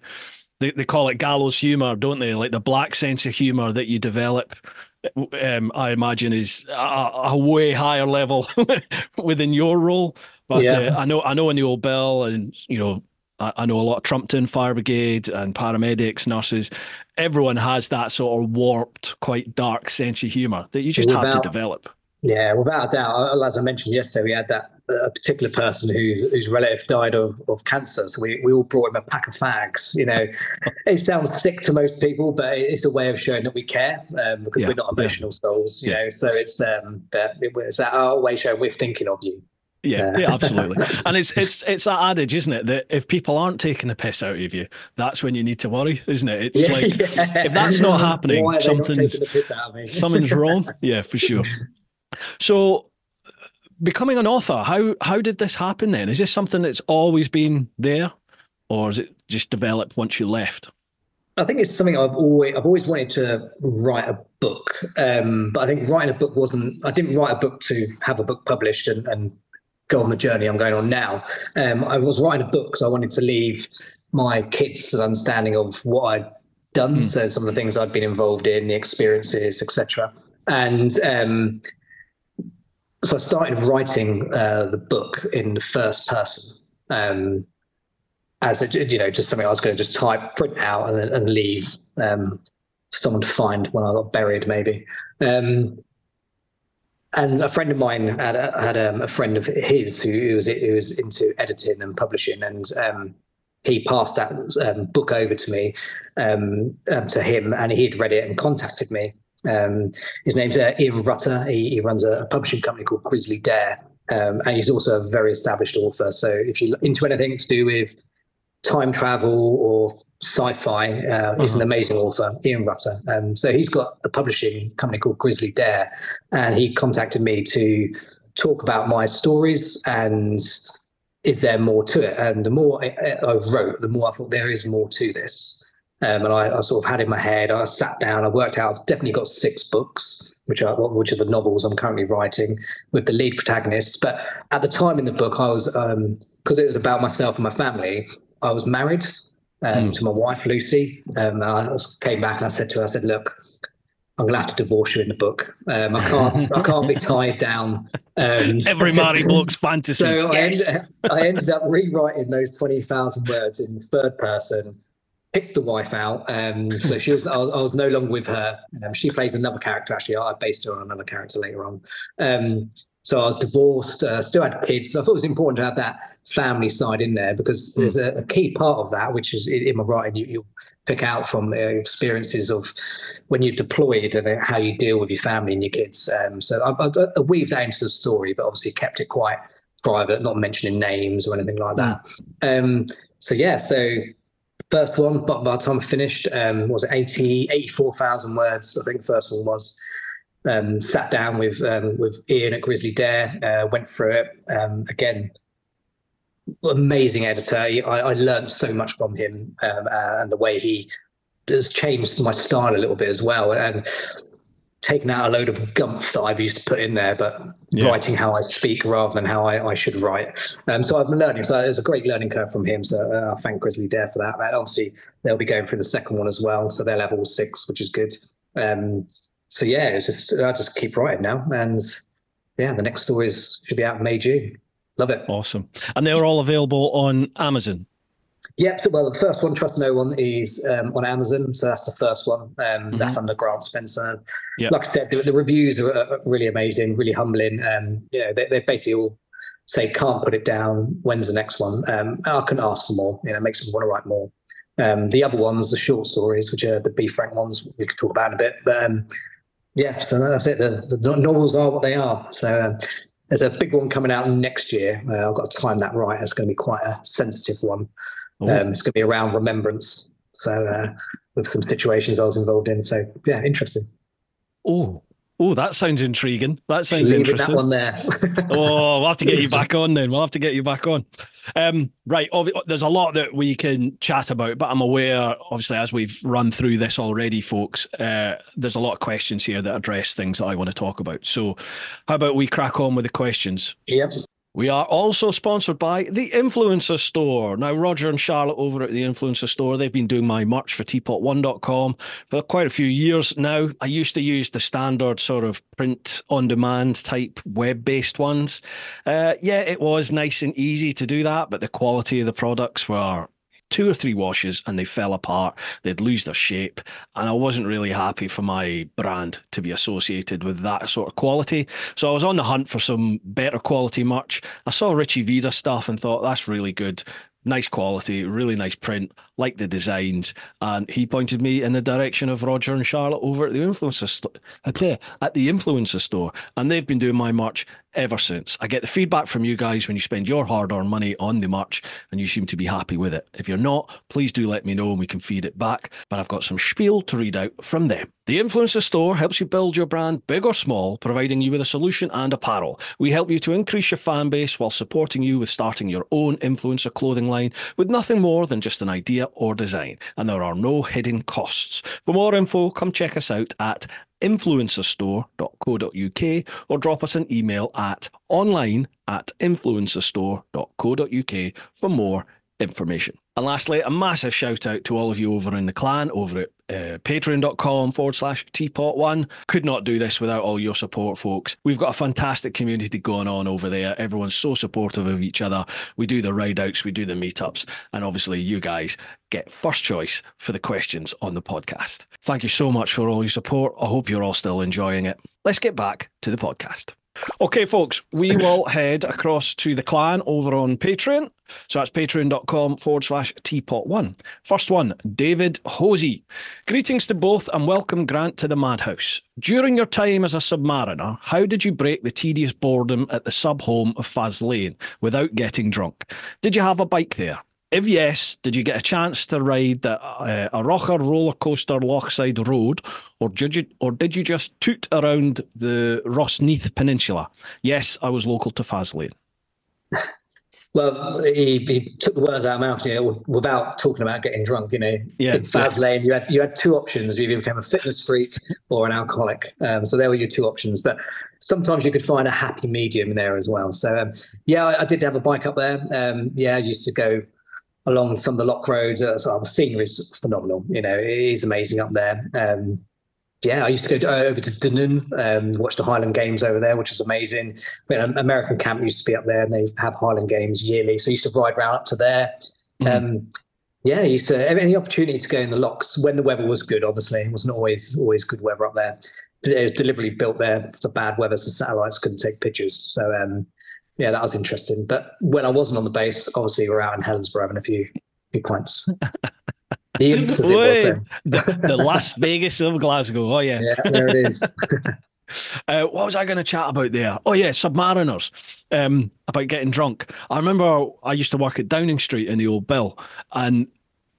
[SPEAKER 1] they call it gallows humor, don't they? Like the black sense of humor that you develop, I imagine, is a way higher level within your role. But I know in the old bill, and I know a lot of Trumpton Fire Brigade and paramedics, nurses. Everyone has that sort of warped, quite dark sense of humor that you just have to develop.
[SPEAKER 2] Yeah, without a doubt. As I mentioned yesterday, we had that a particular person whose relative died of cancer. So we all brought him a pack of fags. It sounds sick to most people, but it's a way of showing that we care, because we're not emotional souls. So it's that way showing we're thinking of you.
[SPEAKER 1] Yeah, absolutely. And it's that adage, isn't it, that if people aren't taking the piss out of you, that's when you need to worry, isn't it? It's if that's not happening, something's wrong. Yeah, for sure. So, becoming an author, how did this happen then? Is this something that's always been there, or is it just developed once you left?
[SPEAKER 2] I think it's something I've always wanted to write a book, but I think writing a book I didn't write a book to have a book published and go on the journey I'm going on now. I was writing a book because I wanted to leave my kids an understanding of what I'd done, so some of the things I'd been involved in, the experiences, etc. And so I started writing the book in the first person, as just something I was going to just print out and leave someone to find when I got buried, maybe. And a friend of mine had a friend of his who was into editing and publishing, and he passed that book over to me, to him, and he'd read it and contacted me. His name's Ian Rutter. He runs a publishing company called Grizzly Dare, and he's also a very established author. So if you're into anything to do with time travel or sci-fi, he's an amazing author, Ian Rutter. So he's got a publishing company called Grizzly Dare, and he contacted me to talk about my stories and is there more to it. And the more I wrote, the more I thought there is more to this. And I sort of had in my head, I sat down, I worked out, I've definitely got 6 books, which are the novels I'm currently writing with the lead protagonists. But at the time in the book, I was, because it was about myself and my family, I was married to my wife, Lucy. I came back and I said to her, look, I'm going to have to divorce you in the book. I can't be tied down.
[SPEAKER 1] Every married bloke's fantasy.
[SPEAKER 2] So I ended up rewriting those 20,000 words in the third person, picked the wife out. So I was no longer with her. She plays another character, actually. I based her on another character later on. So I was divorced, still had kids. I thought it was important to have that family side in there, because there's a key part of that, which is in my writing, you pick out from experiences of when you're deployed and how you deal with your family and your kids. So I weaved that into the story, but obviously kept it quite private, not mentioning names or anything like that. So first one, but by the time I finished, was it 84,000 words? I think the first one was. Sat down with Ian at Grizzly Dare, went through it. Again, amazing editor. I learned so much from him, and the way he has changed my style a little bit as well, and taken out a load of gumph that I've used to put in there, but writing how I speak rather than how I should write. So I've been learning. So there's a great learning curve from him. So I thank Grizzly Dare for that. And obviously, they'll be going through the second one as well. So they'll have all 6, which is good. So yeah, it's just I just keep writing now, and yeah, the next stories should be out in May, June. Love it.
[SPEAKER 1] Awesome. And they're all available on Amazon.
[SPEAKER 2] Yep. So, well, the first one, Trust No One, is on Amazon. So that's the first one. That's under Grant Spencer. Yep. Like I said, the reviews are really amazing, really humbling. They basically all say, "Can't put it down. When's the next one?" I can ask for more. It makes me want to write more. The other ones, the short stories, which are the Be Frank ones, we could talk about in a bit. But yeah, so that's it. The novels are what they are. So there's a big one coming out next year. I've got to time that right. It's going to be quite a sensitive one. It's going to be around remembrance. So with some situations I was involved in. So yeah, interesting.
[SPEAKER 1] Oh, that sounds intriguing. That sounds interesting.
[SPEAKER 2] That one there.
[SPEAKER 1] We'll have to get you back on then. We'll have to get you back on. Right. There's a lot that we can chat about, but I'm aware, obviously, as we've run through this already, folks, there's a lot of questions here that address things that I want to talk about. So how about we crack on with the questions?
[SPEAKER 2] Yep.
[SPEAKER 1] We are also sponsored by the Influencer Store. Now, Roger and Charlotte over at the Influencer Store, they've been doing my merch for TeapotOne.com for quite a few years now. I used to use the standard sort of print-on-demand type web-based ones. It was nice and easy to do that, but the quality of the products were 2 or 3 washes and they fell apart. They'd lose their shape, and I wasn't really happy for my brand to be associated with that sort of quality. So I was on the hunt for some better quality merch. I saw Richie Vida stuff and thought, that's really good. Nice quality, really nice print, like the designs, and he pointed me in the direction of Roger and Charlotte over at the Influencer Store, and they've been doing my merch ever since. I get the feedback from you guys when you spend your hard-earned money on the merch, and you seem to be happy with it. If you're not, please do let me know and we can feed it back, but I've got some spiel to read out from them. The Influencer Store helps you build your brand, big or small, providing you with a solution and apparel. We help you to increase your fan base while supporting you with starting your own influencer clothing line with nothing more than just an idea or design, and there are no hidden costs. For more info, come check us out at influencerstore.co.uk or drop us an email at online@influencerstore.co.uk for more information. And lastly, a massive shout out to all of you over in the clan over at patreon.com/TeapotOne. Could not do this without all your support, folks. We've got a fantastic community going on over there. Everyone's so supportive of each other. We do the ride outs, we do the meetups, and obviously you guys get first choice for the questions on the podcast. Thank you so much for all your support. I hope you're all still enjoying it. Let's get back to the podcast. Okay, folks, we will head across to the clan over on Patreon. So that's patreon.com/TeapotOne. First one, David Hosey. Greetings to both and welcome, Grant, to the Madhouse. During your time as a submariner, how did you break the tedious boredom at the sub home of Faz Lane without getting drunk? Did you have a bike there? If yes, did you get a chance to ride the Arocha roller coaster Lochside Road, or did you just toot around the Rossneath Peninsula? Yes, I was local to Faz Lane.
[SPEAKER 2] Well, he took the words out of my mouth, without talking about getting drunk. In Faz Lane, you had 2 options: you either became a fitness freak or an alcoholic. So there were your 2 options. But sometimes you could find a happy medium there as well. So I did have a bike up there. I used to go along some of the lock roads. The scenery is phenomenal. It is amazing up there. I used to go over to Dunoon, watch the Highland Games over there, which is amazing. American Camp used to be up there, and they have Highland Games yearly. So I used to ride around up to there. I used to have any opportunity to go in the locks when the weather was good. Obviously, it wasn't always good weather up there. It was deliberately built there for bad weather, so satellites couldn't take pictures. So that was interesting. But when I wasn't on the base, obviously we were out in Helensburgh having a few pints.
[SPEAKER 1] The Las Vegas of Glasgow. Oh, yeah.
[SPEAKER 2] Yeah, there it is.
[SPEAKER 1] What was I going to chat about there? Oh yeah, submariners. About getting drunk. I remember I used to work at Downing Street in the old Bill, and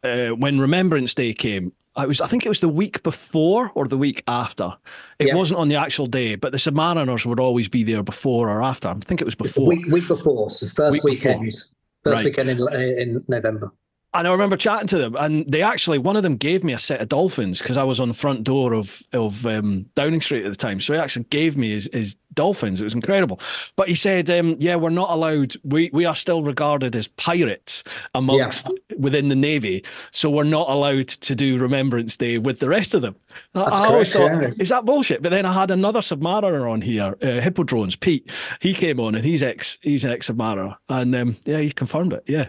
[SPEAKER 1] when Remembrance Day came, I think it was the week before or the week after. It
[SPEAKER 2] Yeah,
[SPEAKER 1] wasn't on the actual day, but the submariners would always be there before or after. I think it was
[SPEAKER 2] it's the
[SPEAKER 1] before.
[SPEAKER 2] week before, so
[SPEAKER 1] Week before.
[SPEAKER 2] first
[SPEAKER 1] Right.
[SPEAKER 2] weekend in November.
[SPEAKER 1] And I remember chatting to them, and they actually, one of them gave me a set of dolphins because I was on the front door of Downing Street at the time. So he actually gave me his dolphins. It was incredible. But he said, yeah, we're not allowed, we are still regarded as pirates amongst within the Navy. So we're not allowed to do Remembrance Day with the rest of them.
[SPEAKER 2] That's
[SPEAKER 1] I always
[SPEAKER 2] correct.
[SPEAKER 1] thought,
[SPEAKER 2] Yeah,
[SPEAKER 1] is that bullshit? But then I had another submariner on here, Hippodrones, Pete. He came on and he's an ex-submariner. And yeah, he confirmed it. Yeah.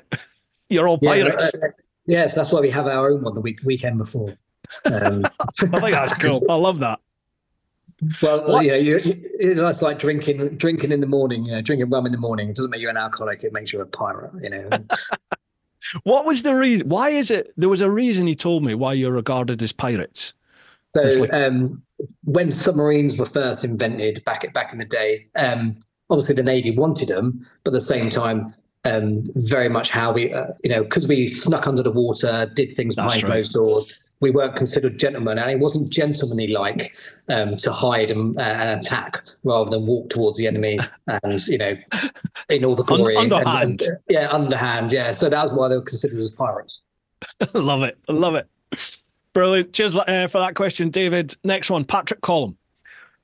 [SPEAKER 1] You're all pirates.
[SPEAKER 2] yes, that's why we have our own one the weekend before.
[SPEAKER 1] I think that's cool. I love that.
[SPEAKER 2] Well, it's like drinking in the morning. Drinking rum in the morning. It doesn't make you an alcoholic. It makes you a pirate.
[SPEAKER 1] What was the reason? Why is it? There was a reason he told me why you're regarded as pirates.
[SPEAKER 2] So when submarines were first invented back in the day, obviously the Navy wanted them, but at the same time, very much how we, because we snuck under the water, did things behind closed doors. We weren't considered gentlemen, and it wasn't gentlemanly like to hide and attack rather than walk towards the enemy and in all the glory.
[SPEAKER 1] Underhand.
[SPEAKER 2] Underhand. Yeah. So that's why they were considered as pirates.
[SPEAKER 1] Love it. I love it. Brilliant. Cheers for that question, David. Next one, Patrick Collum.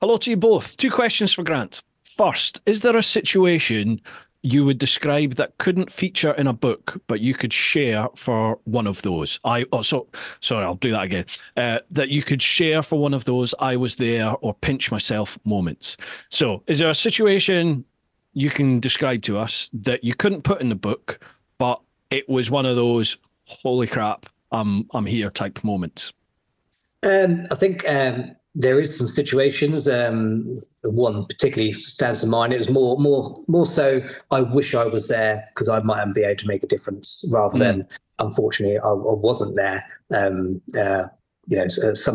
[SPEAKER 1] Hello to you both. 2 questions for Grant. First, is there a situation you would describe that couldn't feature in a book, but you could share for one of those? Sorry, I'll do that again. That you could share for one of those I was there or pinch myself moments. So is there a situation you can describe to us that you couldn't put in the book, but it was one of those, holy crap, I'm here type moments?
[SPEAKER 2] I think there is some situations. One particularly stands to mind. It was more so. I wish I was there because I might be able to make a difference, rather than unfortunately I wasn't there. Some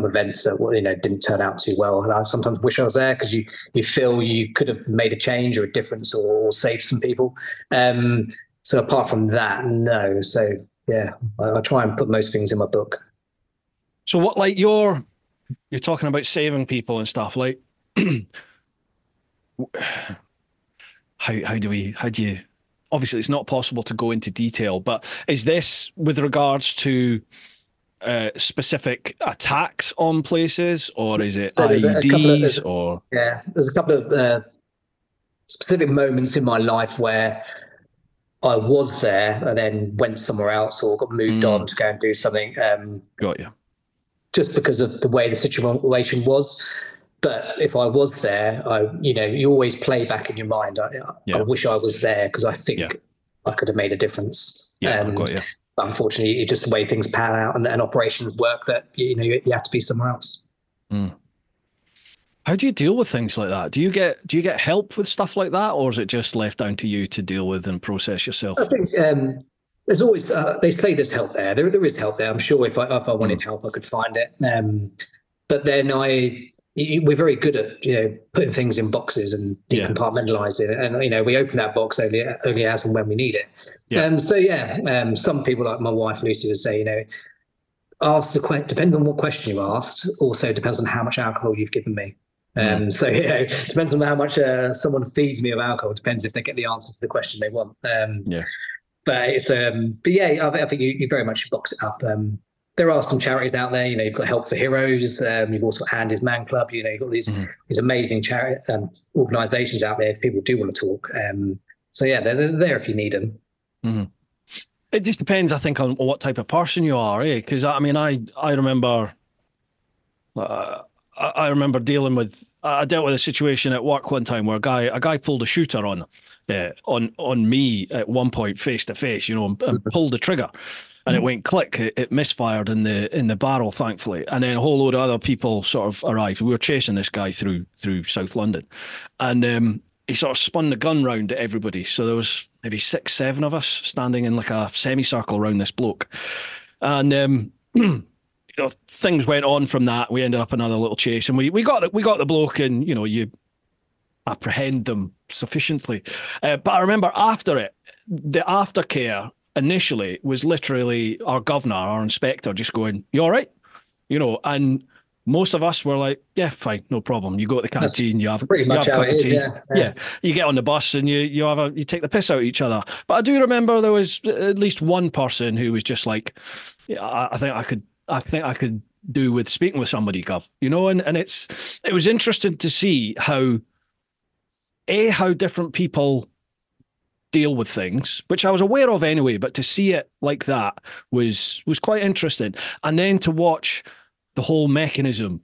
[SPEAKER 2] events that didn't turn out too well, and I sometimes wish I was there because you feel you could have made a change or a difference or saved some people. So apart from that, no. So yeah, I try and put most things in my book.
[SPEAKER 1] So what, like you're talking about saving people and stuff, like how do you, obviously it's not possible to go into detail, but is this with regards to specific attacks on places, or is it IEDs, or?
[SPEAKER 2] Yeah, there's a couple of specific moments in my life where I was there and then went somewhere else or got moved on to go and do something.
[SPEAKER 1] Got you.
[SPEAKER 2] Just because of the way the situation was. But if I was there, you always play back in your mind. I wish I was there because I think I could have made a difference.
[SPEAKER 1] Yeah, got you.
[SPEAKER 2] But unfortunately, it's just the way things pan out and operations work that you have to be somewhere else.
[SPEAKER 1] How do you deal with things like that? Do you get help with stuff like that, or is it just left down to you to deal with and process yourself?
[SPEAKER 2] I think there's always they say there's help there. There is help there. I'm sure if I wanted help, I could find it. But then we're very good at putting things in boxes and decompartmentalizing it, and we open that box only as and when we need it. Some people like my wife Lucy would say, ask the question. Depending on what question you asked, also depends on how much alcohol you've given me. Depends on how much someone feeds me of alcohol. Depends if they get the answer to the question they want. But it's I think you very much box it up. There are some charities out there. You've got Help for Heroes. You've also got Hand is Man Club. You've got these amazing charity organisations out there if people do want to talk. They're there if you need them.
[SPEAKER 1] It just depends, I think, on what type of person you are, eh? Because I remember, I remember dealing with. I dealt with a situation at work one time where a guy pulled a shooter on me at one point, face to face, and pulled the trigger, and it went click. It misfired in the barrel, thankfully, and then a whole load of other people sort of arrived. We were chasing this guy through South London, and he sort of spun the gun round at everybody. So there was maybe 6, 7 of us standing in like a semicircle around this bloke, and things went on from that. We ended up another little chase, and we got the bloke, and you apprehend them sufficiently. But I remember after it, the aftercare initially was literally our governor, our inspector, just going, "You all right?" And most of us were like, "Yeah, fine, no problem." You go to the canteen, you have
[SPEAKER 2] pretty much
[SPEAKER 1] a
[SPEAKER 2] how
[SPEAKER 1] cup
[SPEAKER 2] it
[SPEAKER 1] of
[SPEAKER 2] is,
[SPEAKER 1] tea.
[SPEAKER 2] yeah.
[SPEAKER 1] You get on the bus and you take the piss out of each other. But I do remember there was at least one person who was just like, "Yeah, I think I could do with speaking with somebody, Gov." And it was interesting to see how different people deal with things, which I was aware of anyway, but to see it like that was quite interesting. And then to watch the whole mechanism,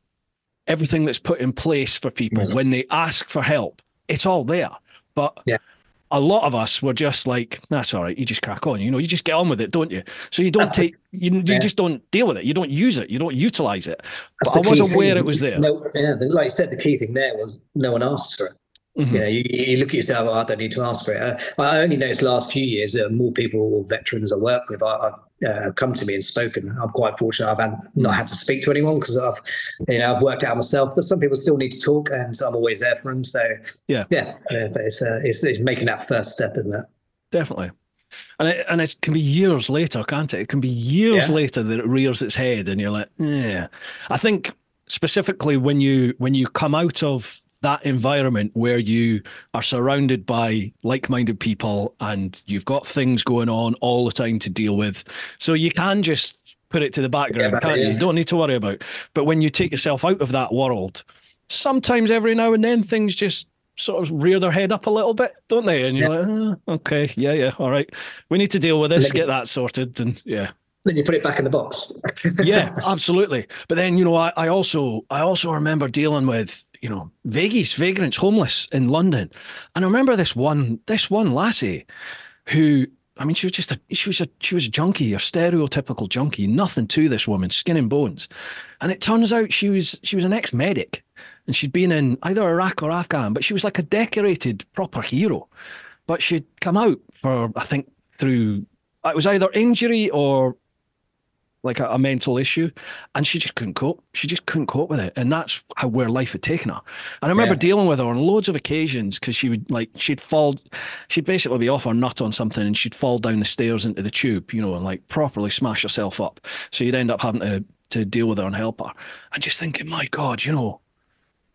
[SPEAKER 1] everything that's put in place for people when they ask for help, it's all there. But a lot of us were just like, "That's all right, you just crack on, you just get on with it, don't you?" So you don't you just don't deal with it, you don't use it, you don't utilize it. But I was aware it was there.
[SPEAKER 2] Like you said, the key thing there was no one asks for it. You look at yourself, "I don't need to ask for it." I only noticed last few years that more people, veterans I work with, have come to me and spoken. I'm quite fortunate. I've not had to speak to anyone because I've worked it out myself. But some people still need to talk, and I'm always there for them. So but it's making that first step, isn't it?
[SPEAKER 1] Definitely. And it can be years later, can't it? It can be years later that it rears its head, and you're like, "Yeah." I think specifically when you come out of that environment where you are surrounded by like-minded people and you've got things going on all the time to deal with, so you can just put it to the background, can't you? You don't need to worry about it. But when you take yourself out of that world, sometimes every now and then things just sort of rear their head up a little bit, don't they? And you're like, okay, yeah, all right, we need to deal with this, get that sorted, and
[SPEAKER 2] then you put it back in the box.
[SPEAKER 1] Yeah, absolutely. But then, I also remember dealing with, vagrants, homeless in London. And I remember this one lassie who, I mean, she was a junkie, a stereotypical junkie, nothing to this woman, skin and bones. And it turns out she was an ex-medic, and she'd been in either Iraq or Afghan, but she was like a decorated proper hero. But she'd come out for, I think, through, it was either injury or like a mental issue, and she just couldn't cope. She just couldn't cope with it, and that's where life had taken her. And I remember dealing with her on loads of occasions because she'd basically be off her nut on something, and she'd fall down the stairs into the tube, and like properly smash herself up. So you'd end up having to deal with her and help her. And just thinking, my God,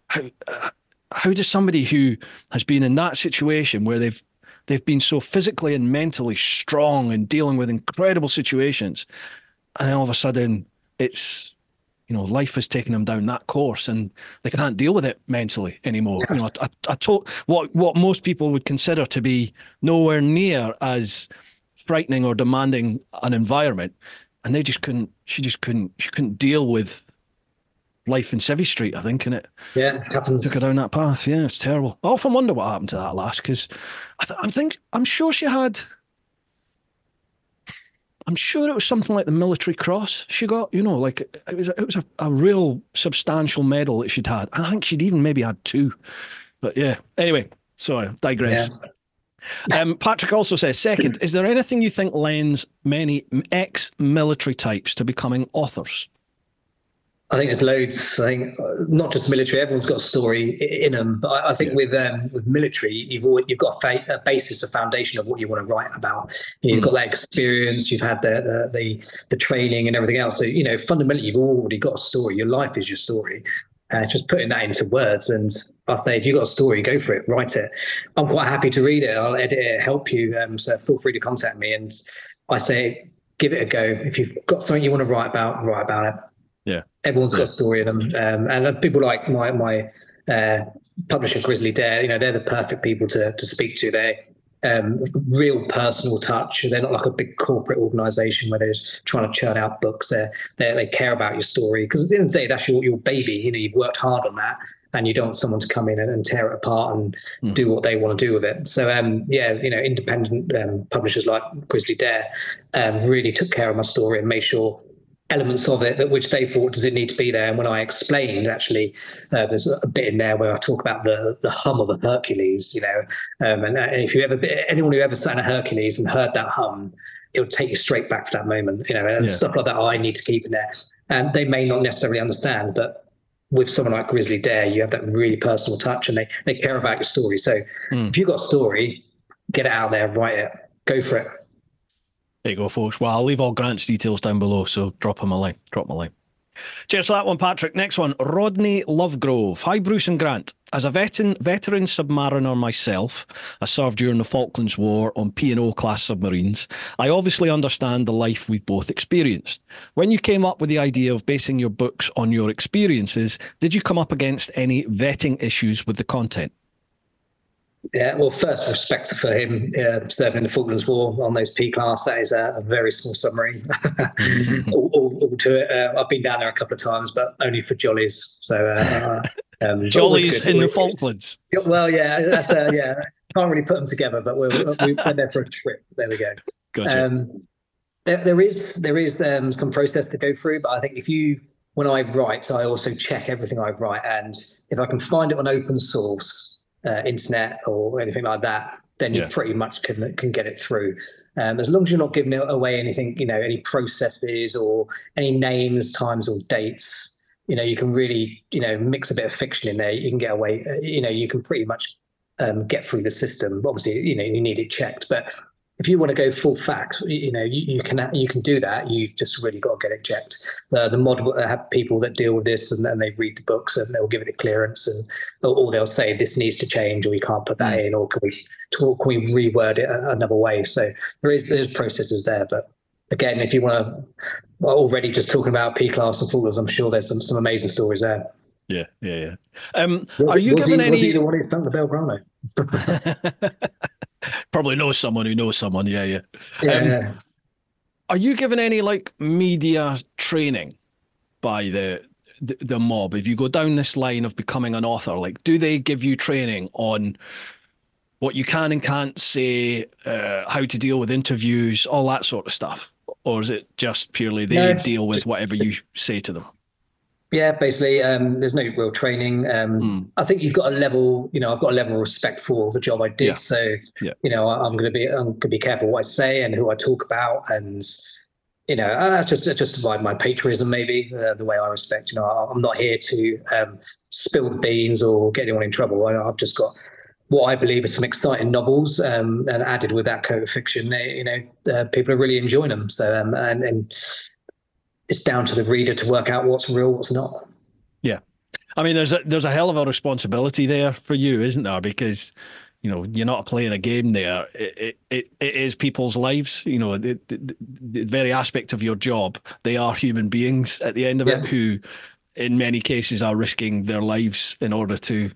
[SPEAKER 1] how does somebody who has been in that situation where they've been so physically and mentally strong and dealing with incredible situations, and then all of a sudden it's, life has taken them down that course and they can't deal with it mentally anymore. What most people would consider to be nowhere near as frightening or demanding an environment, and she couldn't deal with life in Civvy Street, I think, and it
[SPEAKER 2] happens.
[SPEAKER 1] Took her down that path. Yeah, it's terrible. I often wonder what happened to that lass, because I'm sure she had. I'm sure it was something like the Military Cross she got, like it was a real substantial medal that she'd had. I think she'd even maybe had two. But yeah, anyway, sorry, digress. Patrick also says, second, is there anything you think lends many ex-military types to becoming authors?
[SPEAKER 2] I think there's loads. I think not just military. Everyone's got a story in them, but I think with military, you've got a basis, a foundation of what you want to write about. You've got that experience. You've had the training and everything else. So fundamentally, you've already got a story. Your life is your story. Just putting that into words, and I say, if you've got a story, go for it, write it. I'm quite happy to read it. I'll edit it, help you. So feel free to contact me. And I say, give it a go. If you've got something you want to write about it.
[SPEAKER 1] Yeah,
[SPEAKER 2] everyone's got a story in them, and people like my publisher Grizzly Dare, they're the perfect people to speak to. They're real personal touch. They're not like a big corporate organisation where they're just trying to churn out books. They care about your story, because at the end of the day, that's your baby. You've worked hard on that, and you don't want someone to come in and tear it apart and do what they want to do with it. So independent publishers like Grizzly Dare really took care of my story and made sure elements of it which they thought, does it need to be there? And when I explained, actually, there's a bit in there where I talk about the hum of a Hercules, and if anyone who ever sat in a Hercules and heard that hum, it would take you straight back to that moment, and stuff like that I need to keep in there. and they may not necessarily understand, but with someone like Grizzly Dare, you have that really personal touch, and they care about your story. So if you've got a story, get it out there, write it, go for it.
[SPEAKER 1] There you go, folks. Well, I'll leave all Grant's details down below, so drop him a line. Drop him a line. Cheers for that one, Patrick. Next one, Rodney Lovegrove. Hi, Bruce and Grant. As a veteran submariner myself, I served during the Falklands War on P&O class submarines. I obviously understand the life we've both experienced. When you came up with the idea of basing your books on your experiences, did you come up against any vetting issues with the content?
[SPEAKER 2] Yeah, well, first, respect for him serving in the Falklands War on those P-class. That is a very small submarine. all to it. I've been down there a couple of times, but only for jollies. So
[SPEAKER 1] jollies in the Falklands.
[SPEAKER 2] Well, yeah, that's yeah. Can't really put them together, but we've been there for a trip. There we go.
[SPEAKER 1] Gotcha.
[SPEAKER 2] There is some process to go through, but I think when I write, I also check everything I write, and if I can find it on open source. Internet or anything like that, then you pretty much can get it through. As long as you're not giving away anything, any processes or any names, times, or dates, you can really, mix a bit of fiction in there. You can get away, you can pretty much get through the system. Obviously, you need it checked, but if you want to go full facts, you can do that. You've just really got to get it checked. The model have people that deal with this, and they read the books, and they'll give it a clearance, or they'll say this needs to change, or we can't put that in, or can we reword it another way? So there's processes there. But again, if you want to, already just talking about P-class and Falklands, I'm sure there's some amazing stories there.
[SPEAKER 1] Yeah. Are you given any?
[SPEAKER 2] Was he the one who stunk the Belgrano?
[SPEAKER 1] Probably knows someone who knows someone. Yeah. Are you given any media training by the mob? If you go down this line of becoming an author, do they give you training on what you can and can't say, how to deal with interviews, all that sort of stuff? Or is it just purely they deal with whatever you say to them?
[SPEAKER 2] Yeah, basically, there's no real training. I think you've got a level, I've got a level of respect for the job I did. Yeah. So, I'm going to be careful what I say and who I talk about, and just my patriotism, maybe the way I respect. I'm not here to spill the beans or get anyone in trouble. I've just got what I believe are some exciting novels, and added with that coat of fiction. People are really enjoying them. So, and it's down to the reader to work out what's real, what's not. Yeah.
[SPEAKER 1] I mean, there's a hell of a responsibility there for you, isn't there? Because, you're not playing a game there. It is people's lives, the very aspect of your job. They are human beings at the end of it who, in many cases, are risking their lives in order to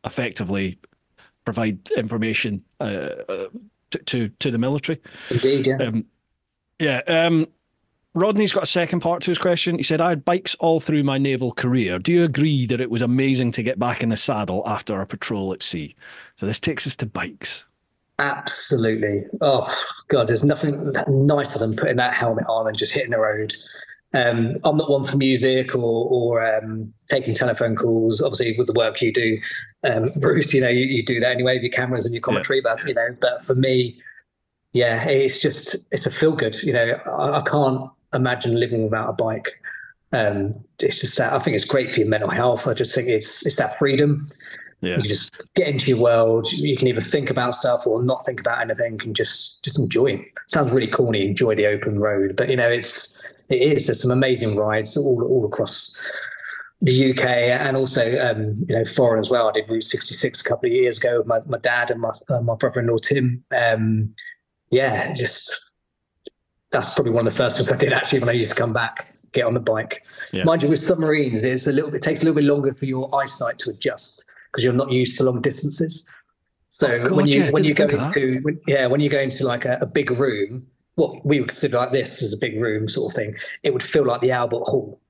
[SPEAKER 1] effectively provide information to the military.
[SPEAKER 2] Indeed, yeah.
[SPEAKER 1] Rodney's got a second part to his question. He said, I had bikes all through my naval career. Do you agree that it was amazing to get back in the saddle after a patrol at sea? So this takes us to bikes.
[SPEAKER 2] Absolutely. Oh, God, there's nothing nicer than putting that helmet on and just hitting the road. I'm not one for music or taking telephone calls. Obviously, with the work you do, Bruce, you do that anyway with your cameras and your commentary. But, but for me, it's a feel good. I can't imagine living without a bike. It's just that I think it's great for your mental health. I just think it's that freedom. Yeah. You just get into your world. You can either think about stuff or not think about anything. And just enjoy it. Sounds really corny. Enjoy the open road, but there's some amazing rides all across the UK and also foreign as well. I did Route 66 a couple of years ago with my dad and my brother-in-law Tim. That's probably one of the first things I did actually when I used to come back, get on the bike. Yeah. Mind you, with submarines, it takes a little bit longer for your eyesight to adjust because you're not used to long distances. So when you go into like a big room, what we would consider like this as a big room sort of thing, it would feel like the Albert Hall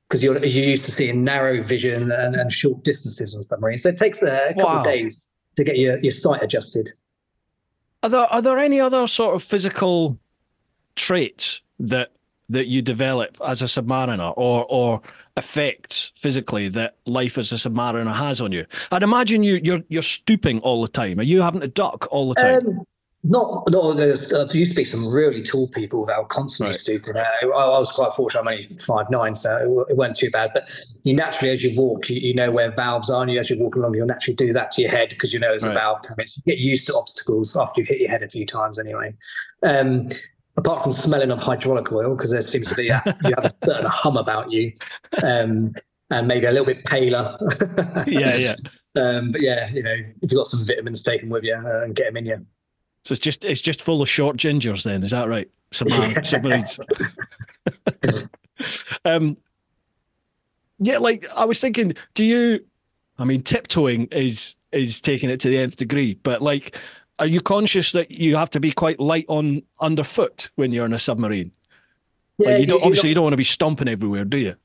[SPEAKER 2] because you're used to seeing narrow vision and short distances on submarines. So it takes a couple of days to get your sight adjusted.
[SPEAKER 1] Are there any other sort of physical traits that you develop as a submariner or effects physically that life as a submariner has on you? I'd imagine you're stooping all the time. Are you having to duck all the time?
[SPEAKER 2] Not there used to be some really tall people that were constantly
[SPEAKER 1] Right.
[SPEAKER 2] stooping. I was quite fortunate. I'm only 5'9", so it wasn't too bad. But you naturally, as you walk, you know where valves are, and as you walk along, you'll naturally do that to your head because you know there's a valve coming. So you get used to obstacles after you've hit your head a few times, anyway. Apart from smelling of hydraulic oil, because there seems to be you have a certain hum about you, and maybe a little bit paler.
[SPEAKER 1] Yeah.
[SPEAKER 2] But yeah, you know, if you've got some vitamins, take them with you and get them in you.
[SPEAKER 1] So it's just full of short gingers then, is that right? Submarines. Yeah, like I was thinking, I mean, tiptoeing is taking it to the nth degree, but like, are you conscious that you have to be quite light on underfoot when you're in a submarine?
[SPEAKER 2] Yeah,
[SPEAKER 1] like you don't want to be stomping everywhere, do you?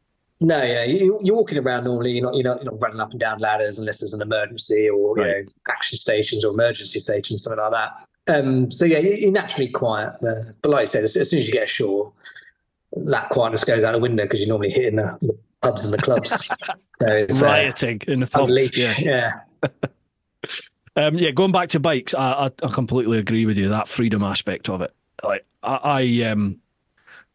[SPEAKER 2] No, yeah, you're walking around normally. You're not running up and down ladders unless there's an emergency or
[SPEAKER 1] Right.
[SPEAKER 2] you know action stations or emergency stations, something like that. So yeah, you're naturally quiet. But like I said, as soon as you get ashore, that quietness goes out the window because you're normally hitting the pubs and the clubs. So it's,
[SPEAKER 1] Rioting in the pubs.
[SPEAKER 2] unleash, yeah.
[SPEAKER 1] Yeah, going back to bikes, I completely agree with you. That freedom aspect of it, like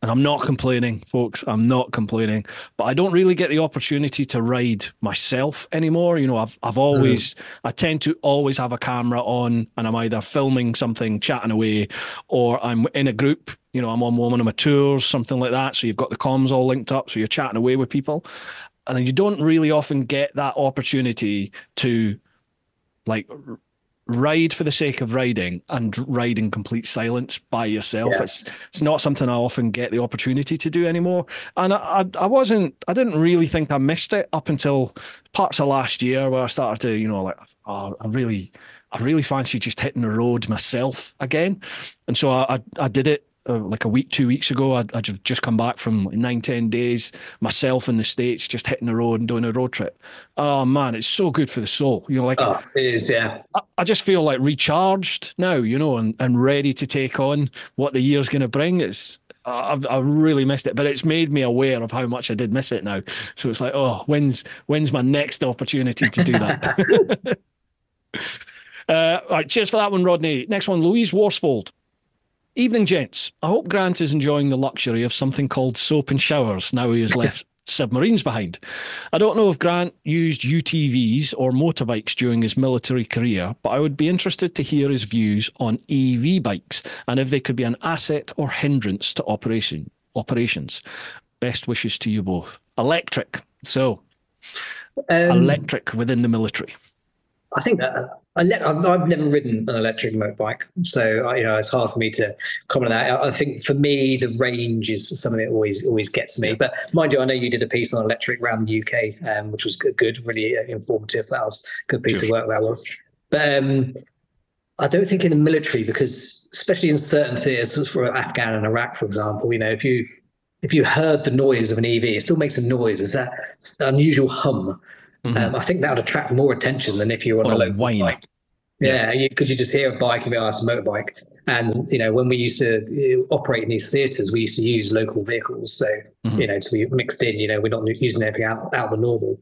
[SPEAKER 1] and I'm not complaining, folks. I'm not complaining, but I don't really get the opportunity to ride myself anymore. You know, I've always, I tend to always have a camera on, and I'm either filming something, chatting away, or I'm in a group. You know, I'm on one of my tours, something like that. So you've got the comms all linked up, so you're chatting away with people, and you don't really often get that opportunity to like ride for the sake of riding and ride in complete silence by yourself.
[SPEAKER 2] Yes.
[SPEAKER 1] It's not something I often get the opportunity to do anymore. And I didn't really think I missed it up until parts of last year where I started to, you know, like, oh, I really fancy just hitting the road myself again. And so I did it like a week, 2 weeks ago. I'd just come back from like 9, 10 days myself in the States, just hitting the road and doing a road trip. Oh man, it's so good for the soul. You know, like
[SPEAKER 2] Oh, it is, yeah.
[SPEAKER 1] I just feel like recharged now, you know, and ready to take on what the year's going to bring. I've really missed it, but it's made me aware of how much I did miss it now. So it's like, oh, when's my next opportunity to do that? All right, cheers for that one, Rodney. Next one, Louise Worsfold. Evening, gents. I hope Grant is enjoying the luxury of something called soap and showers now he has left submarines behind. I don't know if Grant used UTVs or motorbikes during his military career, but I would be interested to hear his views on EV bikes and if they could be an asset or hindrance to operations. Best wishes to you both. Electric. So, electric within the military.
[SPEAKER 2] I think that I've never ridden an electric motorbike, so you know it's hard for me to comment on that. I think for me the range is something that always gets me. But mind you, I know you did a piece on electric around the UK, which was good, really informative. That was a good piece of work. That was, but I don't think in the military, because especially in certain theatres for Afghan and Iraq, for example, you know, if you heard the noise of an EV, it still makes a noise. It's that unusual hum. I think that would attract more attention than if you're on a local bike. Yeah, because you just hear a bike and be it's a motorbike. And you know, when we used to operate in these theatres, we used to use local vehicles, so you know, to be mixed in. You know, we're not using anything out of the normal.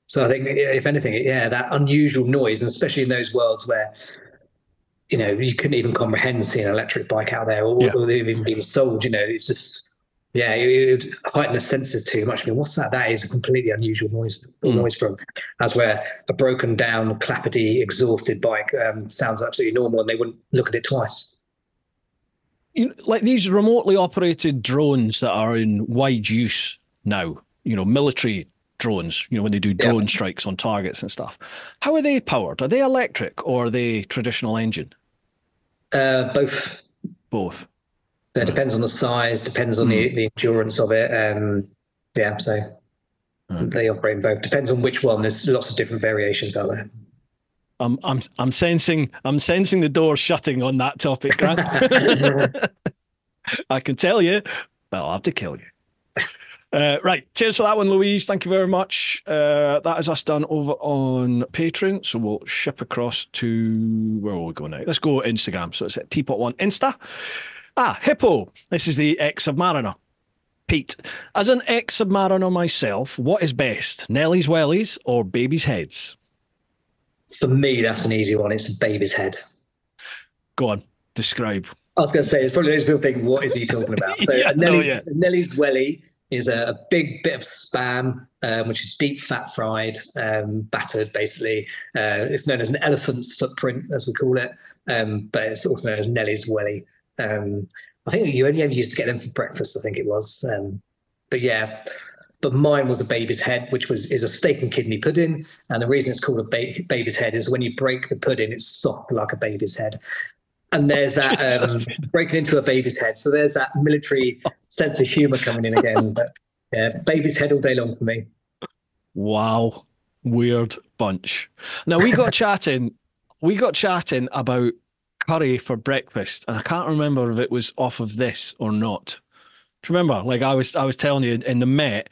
[SPEAKER 2] So I think, if anything, that unusual noise, and especially in those worlds where you know you couldn't even comprehend seeing an electric bike out there, or they've even been sold. You know, it's just. Yeah, it would heighten a sense of too much. I mean, what's that? That is a completely unusual noise from. As where a broken down, clappity, exhausted bike sounds absolutely normal, and they wouldn't look at it twice.
[SPEAKER 1] You know, like these remotely operated drones that are in wide use now, you know, military drones, you know, when they do drone strikes on targets and stuff. How are they powered? Are they electric or are they traditional engine?
[SPEAKER 2] Both.
[SPEAKER 1] Both.
[SPEAKER 2] So it depends on the size, depends on the endurance of it. So they operate in both. Depends on which one. There's lots of different variations out there.
[SPEAKER 1] I'm sensing the door shutting on that topic, Grant. I can tell you, but I'll have to kill you. Right, cheers for that one, Louise. Thank you very much. That is us done over on Patreon. So we'll ship across to where will we go now? Let's go Instagram. So it's at TeapotOne Insta. Hippo. This is the ex-submariner. Pete, as an ex-submariner myself, what is best, Nelly's wellies or baby's heads?
[SPEAKER 2] For me, that's an easy one. It's a baby's head.
[SPEAKER 1] Go on. Describe.
[SPEAKER 2] I was going to say, it's probably those people think, what is he talking about? So
[SPEAKER 1] Yeah, no, yeah.
[SPEAKER 2] Nellie's welly is a big bit of spam, which is deep fat fried, battered basically. It's known as an elephant's footprint, as we call it, but it's also known as Nellie's welly. I think you only ever used to get them for breakfast, I think it was. But yeah, but mine was a baby's head, which is a steak and kidney pudding. And the reason it's called a baby's head is when you break the pudding, it's soft like a baby's head. And there's that breaking into a baby's head. So there's that military sense of humor coming in again. But yeah, baby's head all day long for me.
[SPEAKER 1] Wow. Weird bunch. Now we got chatting about curry for breakfast, and I can't remember if it was off of this or not. Do you remember? Like I was telling you in the Met,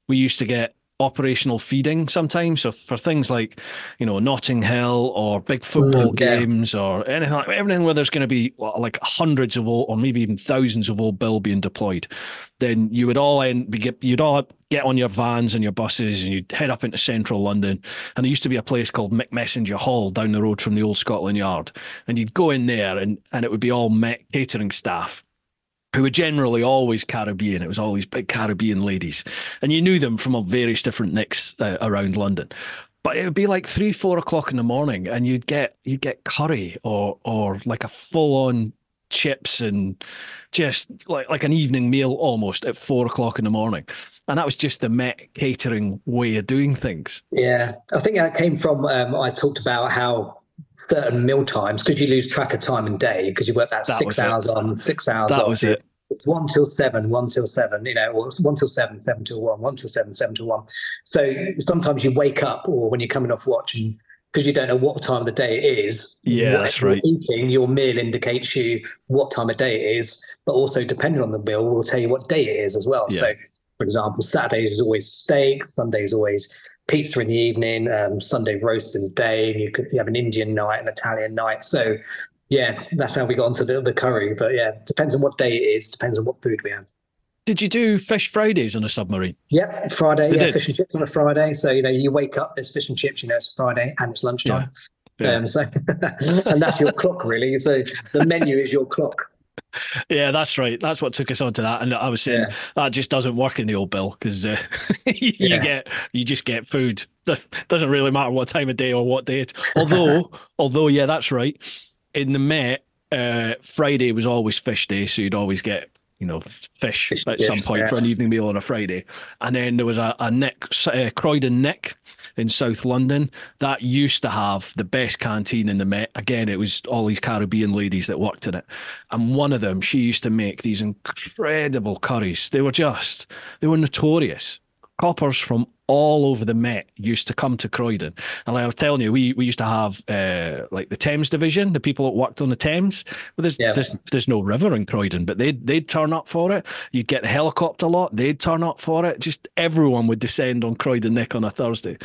[SPEAKER 1] we used to get operational feeding sometimes. So for things like, Notting Hill or big football games or everything where there's going to be like hundreds of old, or maybe even thousands of old Bill being deployed, then you would all you'd all get on your vans and your buses and you'd head up into central London. And there used to be a place called McMessenger Hall down the road from the old Scotland Yard. And you'd go in there and it would be all Met catering staff, who were generally always Caribbean. It was all these big Caribbean ladies. And you knew them from various different nicks around London. But it would be like 3, 4 o'clock in the morning and you'd get curry or like a full-on chips and just like an evening meal almost at 4 o'clock in the morning. And that was just the Met catering way of doing things.
[SPEAKER 2] Yeah, I think that came from, I talked about how certain meal times, because you lose track of time and day, because you work that 6 hours on, 6 hours off.
[SPEAKER 1] That was it.
[SPEAKER 2] 1 till 7, 1 till 7, or 1 till 7, 7 till 1, 1 till 7, 7 till 1. So sometimes you wake up, or when you're coming off watch, and because you don't know what time of the day it is,
[SPEAKER 1] that's right.
[SPEAKER 2] Eating, your meal indicates you what time of day it is, but also depending on the meal, will tell you what day it is as well. Yeah. So, for example, Saturdays is always steak, Sundays always pizza in the evening, Sunday roast in the day, and you have an Indian night, an Italian night. So, yeah, that's how we got onto the curry. But yeah, depends on what day it is, depends on what food we have.
[SPEAKER 1] Did you do Fish Fridays on a submarine?
[SPEAKER 2] Yep, Friday, fish and chips on a Friday. So, you wake up, there's fish and chips, it's Friday and it's lunchtime. Yeah. And that's your clock, really. So the menu is your clock.
[SPEAKER 1] Yeah, that's right. That's what took us onto that. And I was saying that just doesn't work in the old Bill, because you just get food. Doesn't really matter what time of day or what day it's. Although, yeah, that's right. In the Met, Friday was always fish day, so you'd always get fish at some point for an evening meal on a Friday. And then there was a Nick, Croydon Nick in South London, that used to have the best canteen in the Met. Again, it was all these Caribbean ladies that worked in it. And one of them, she used to make these incredible curries. They were notorious. Coppers from all over the Met used to come to Croydon. And like I was telling you, we used to have like the Thames division, the people that worked on the Thames. But there's no river in Croydon, but they'd turn up for it. You'd get the helicopter lot, they'd turn up for it. Just everyone would descend on Croydon Nick on a Thursday.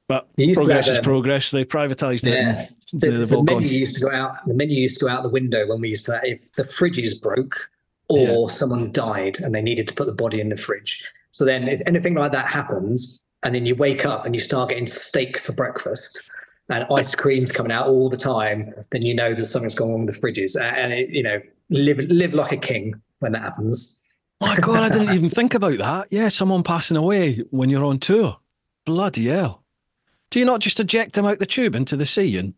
[SPEAKER 1] But progress is progress. They privatised it.
[SPEAKER 2] Yeah. The menu used to go out. The menu used to go out the window when we used to. If the fridges broke or someone died and they needed to put the body in the fridge. So then, if anything like that happens, and then you wake up and you start getting steak for breakfast, and ice cream's coming out all the time, then you know there's something's going on with the fridges. And live like a king when that happens.
[SPEAKER 1] My God, I didn't even think about that. Yeah, someone passing away when you're on tour. Bloody hell. Do you not just eject them out the tube into the sea? And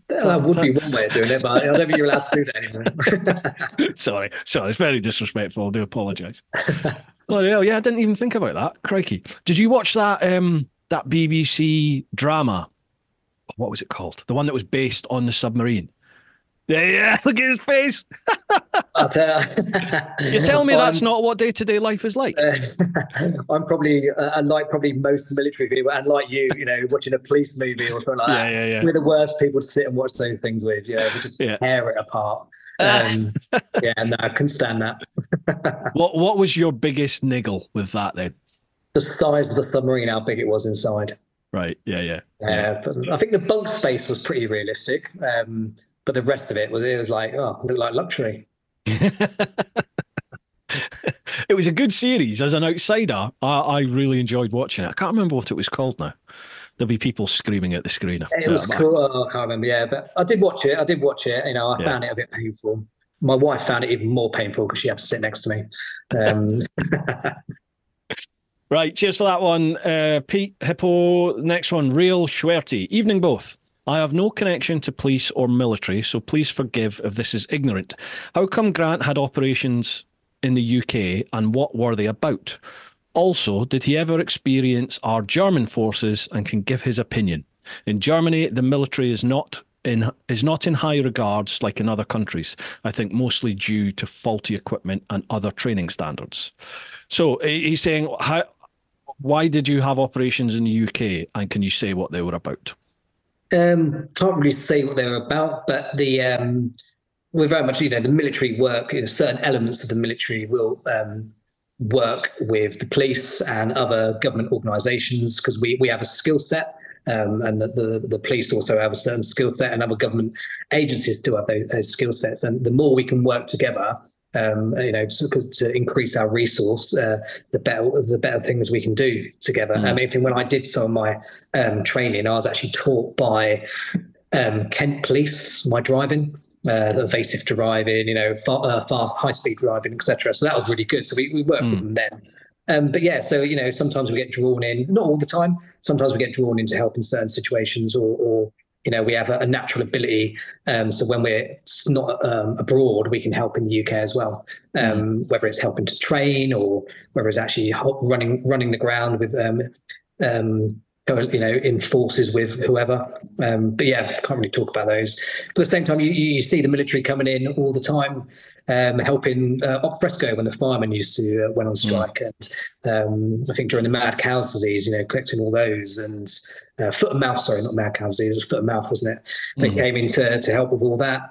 [SPEAKER 2] that would be one way of doing it, but I don't think you're allowed to do that anymore.
[SPEAKER 1] Sorry, it's very disrespectful. I do apologise. Oh yeah, I didn't even think about that. Crikey. Did you watch that that BBC drama? What was it called? The one that was based on the submarine. Yeah, look at his face. You're telling me that's not what day-to-day life is like?
[SPEAKER 2] I'm probably, unlike probably most military people, and like you, watching a police movie or something like that. Yeah. We're the worst people to sit and watch those things with. We just tear it apart. No, I couldn't stand that.
[SPEAKER 1] What was your biggest niggle with that then?
[SPEAKER 2] The size of the submarine, how big it was inside.
[SPEAKER 1] Right, yeah.
[SPEAKER 2] But I think the bunk space was pretty realistic. But the rest of it was like, looked like luxury.
[SPEAKER 1] It was a good series. As an outsider, I really enjoyed watching it. I can't remember what it was called now. There'll be people screaming at the screen.
[SPEAKER 2] It was cool. Oh, I can't remember. Yeah, but I did watch it. You know, I found it a bit painful. My wife found it even more painful because she had to sit next to me.
[SPEAKER 1] Right, cheers for that one, Pete. Hippo, next one, Real Schwerty. Evening both. I have no connection to police or military, so please forgive if this is ignorant. How come Grant had operations in the UK and what were they about? Also, did he ever experience our German forces and can give his opinion? In Germany, the military is not in high regards like in other countries. I think mostly due to faulty equipment and other training standards. So he's saying, why did you have operations in the UK, and can you say what they were about?
[SPEAKER 2] Can't really say what they were about, but we're very much, you know, the military work, you know, certain elements of the military will work with the police and other government organisations because we have a skill set, and the police also have a certain skill set, and other government agencies do have those skill sets. And the more we can work together, you know, to increase our resource, the better things we can do together. I mean, when I did some of my training, I was actually taught by Kent Police, my driving. Evasive driving, you know, fast, high-speed driving, etc. So that was really good. So we worked with them then. But yeah, so, you know, sometimes we get drawn in, not all the time, sometimes we get drawn in to help in certain situations or you know, we have a natural ability. So when we're not abroad, we can help in the UK as well, whether it's helping to train or whether it's actually running the ground with you know, in forces with whoever. But yeah, can't really talk about those. But at the same time, you see the military coming in all the time, helping op fresco when the firemen used to went on strike. And I think during the mad cow's disease, you know, collecting all those, and foot and mouth, sorry, not mad cow's disease, it was foot and mouth, wasn't it? They came in to help with all that.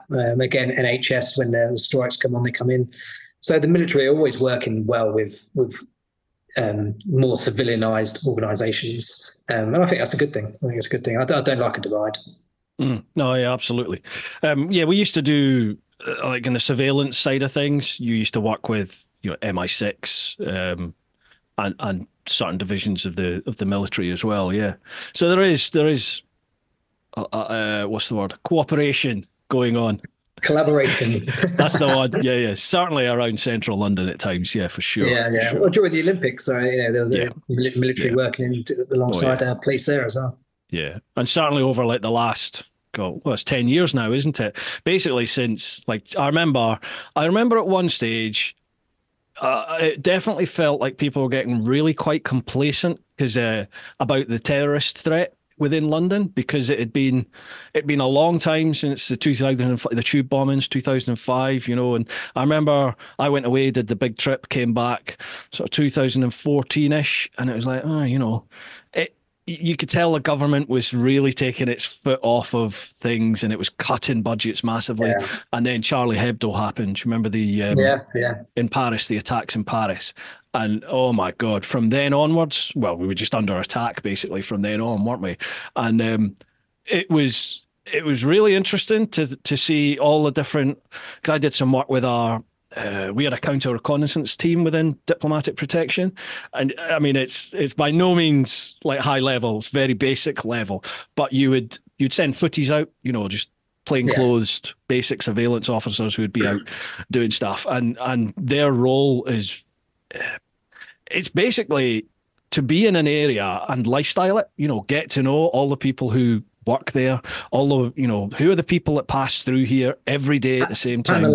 [SPEAKER 2] Again, NHS, when the strikes come on, they come in. So the military are always working well with more civilianized organizations. And I think that's a good thing. I think it's a good thing. I don't like a divide.
[SPEAKER 1] No, yeah, absolutely. Yeah, we used to do, like in the surveillance side of things, you used to work with, you know, MI6 and certain divisions of the military as well, yeah. So there is what's the word? Cooperation going on.
[SPEAKER 2] Collaboration.
[SPEAKER 1] That's the one. Yeah. Certainly around central London at times. Yeah, for sure.
[SPEAKER 2] Yeah.
[SPEAKER 1] For sure.
[SPEAKER 2] Well, during the Olympics, you know, there was military working alongside our police there as well.
[SPEAKER 1] Yeah, and certainly over like the last, well, it's 10 years now, isn't it? Basically since, like, I remember at one stage, it definitely felt like people were getting really quite complacent because about the terrorist threat within London, because it'd been a long time since the tube bombings, 2005, you know. And I remember I went away, did the big trip, came back sort of 2014-ish, and it was like, oh, you know, you could tell the government was really taking its foot off of things, and it was cutting budgets massively. Yeah. And then Charlie Hebdo happened. Do you remember the in Paris, the attacks in Paris? And oh my God, from then onwards, well, we were just under attack basically from then on, weren't we? And it was really interesting to see all the different, because I did some work with our, we had a counter reconnaissance team within diplomatic protection. And I mean, it's by no means like high level, it's very basic level, but you'd send footies out, you know, just plainclothes, basic surveillance officers who would be out doing stuff. And their role is, it's basically to be in an area and lifestyle it, you know, get to know all the people who work there, all the, you know, who are the people that pass through here every day at the same time.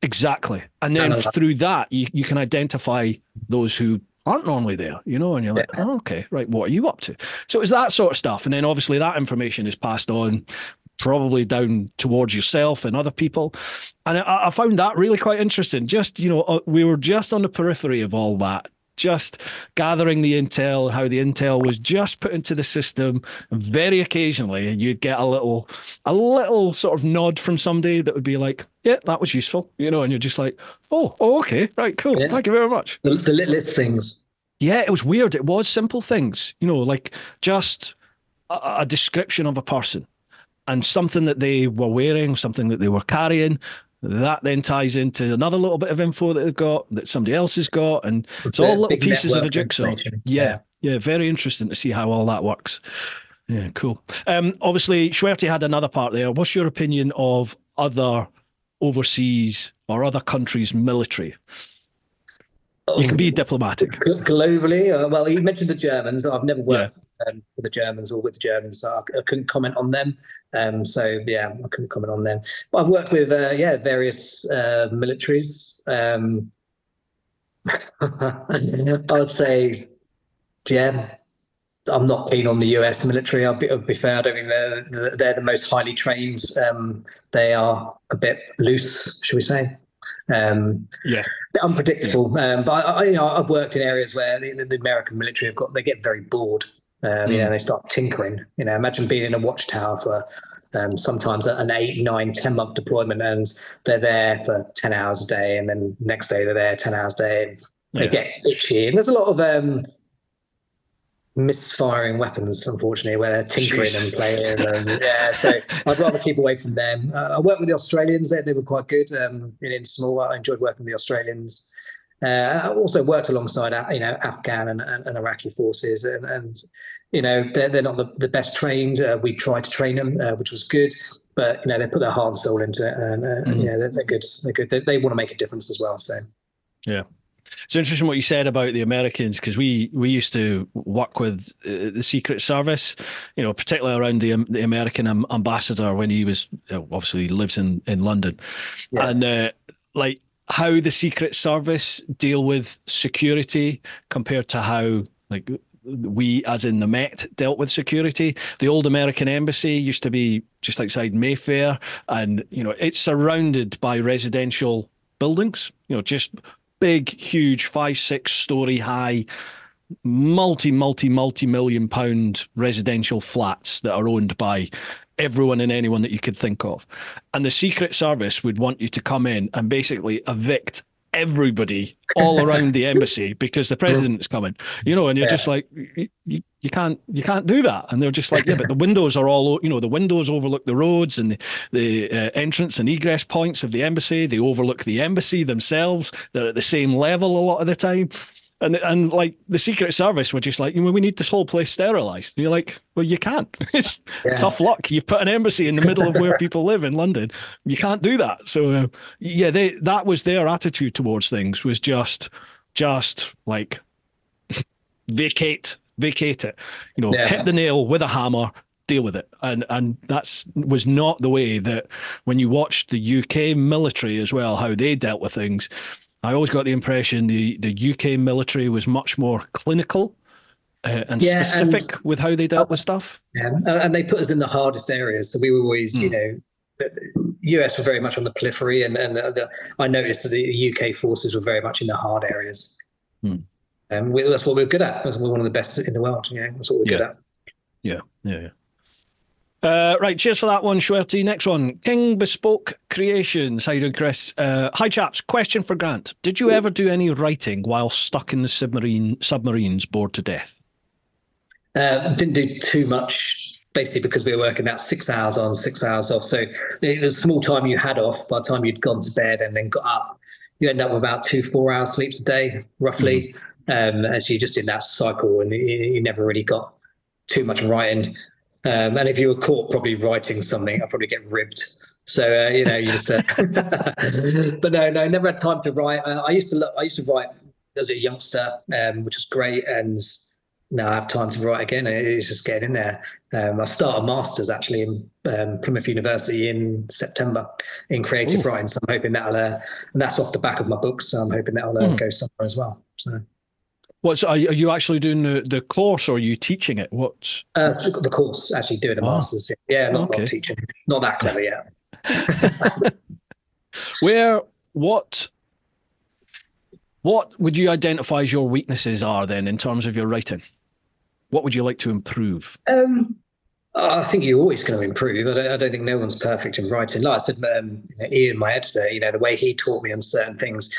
[SPEAKER 1] Exactly. And then through that, you can identify those who aren't normally there, you know, and you're like, oh, okay, right, what are you up to? So it's that sort of stuff. And then obviously that information is passed on probably down towards yourself and other people. And I found that really quite interesting. Just, you know, we were just on the periphery of all that, just gathering the intel, how the intel was just put into the system. Very occasionally you'd get a little sort of nod from somebody that would be like, yeah, that was useful, you know, and you're just like, oh okay, right, cool, thank you very much.
[SPEAKER 2] The littlest things.
[SPEAKER 1] Yeah, it was weird. It was simple things, you know, like just a description of a person and something that they were wearing, something that they were carrying. That then ties into another little bit of info that they've got, that somebody else has got, and it's all little pieces of a jigsaw. Yeah. Yeah, very interesting to see how all that works. Yeah, cool. Obviously, Schwerty had another part there. What's your opinion of other overseas or other countries' military? You can be diplomatic.
[SPEAKER 2] Globally, well, you mentioned the Germans. I've never
[SPEAKER 1] Yeah.
[SPEAKER 2] worked for the Germans or with the Germans, so I couldn't comment on them. So yeah, I couldn't comment on them. But I've worked with various militaries. I would say, yeah, I'm not keen on the US military. I'll be fair. I don't think they're the most highly trained. They are a bit loose, should we say?
[SPEAKER 1] Yeah.
[SPEAKER 2] Unpredictable. But I've worked in areas where the American military they get very bored. They start tinkering. Imagine being in a watchtower for sometimes an 8, 9, 10-month deployment, and they're there for 10 hours a day, and then next day they're there 10 hours a day, and they get itchy. And there's a lot of misfiring weapons, unfortunately, where they're tinkering and playing. So I'd rather keep away from them. I worked with the Australians. They were quite good in small. I enjoyed working with the Australians. I also worked alongside Afghan and Iraqi forces, and they're not the best trained. We tried to train them, which was good, but they put their heart and soul into it, and they're good. They're good. They want to make a difference as well. So
[SPEAKER 1] yeah. It's interesting what you said about the Americans, because we used to work with the Secret Service, particularly around the American ambassador when he was obviously lives in London, and like how the Secret Service deal with security compared to how like we, as in the Met, dealt with security. The old American embassy used to be just outside Mayfair, and it's surrounded by residential buildings, just big, huge 5-6 story high, multi-million pound residential flats that are owned by everyone and anyone that you could think of. And the Secret Service would want you to come in and basically evict everybody all around the embassy because the president's coming, and you're just like, you can't do that. And they're just like, yeah, but the windows are all, the windows overlook the roads and the entrance and egress points of the embassy. They overlook the embassy themselves. They're at the same level a lot of the time. And like the Secret Service were just like, we need this whole place sterilized. And you're like, well, you can't. It's tough luck. You've put an embassy in the middle of where people live in London. You can't do that. So that was their attitude towards things, was just like vacate it. Hit the nail with a hammer, deal with it. And was not the way that when you watched the UK military as well, how they dealt with things. I always got the impression the UK military was much more clinical and specific with how they dealt with stuff.
[SPEAKER 2] Yeah, and they put us in the hardest areas. So we were always, the US were very much on the periphery, and I noticed that the UK forces were very much in the hard areas. That's what we're good at. We're one of the best in the world. That's what we're good at.
[SPEAKER 1] Yeah. Right, cheers for that one, Schwerty. Next one, King Bespoke Creations. How you doing, Chris? Hi, chaps. Question for Grant. Did you ever do any writing while stuck in the submarines bored to death?
[SPEAKER 2] Didn't do too much, basically because we were working out 6 hours on, 6 hours off. So the small time you had off, by the time you'd gone to bed and then got up, you end up with about 2-4 hours sleep a day, roughly. As you just in that cycle, and you never really got too much writing. And if you were caught probably writing something, I'd probably get ribbed. So you just. But no, never had time to write. I used to write as a youngster, which was great, and now I have time to write again. It's just getting in there. I start a master's actually in Plymouth University in September in creative writing. So I'm hoping that'll, and that's off the back of my books. So I'm hoping that'll go somewhere as well. So.
[SPEAKER 1] Are you actually doing the course, or are you teaching it? What's
[SPEAKER 2] the course? Actually, doing a master's. Yeah, not teaching. Not that clever yet.
[SPEAKER 1] What would you identify as your weaknesses are then in terms of your writing? What would you like to improve?
[SPEAKER 2] I think you're always going to improve. I don't think no one's perfect in writing. Like I said, Ian, my editor, the way he taught me on certain things.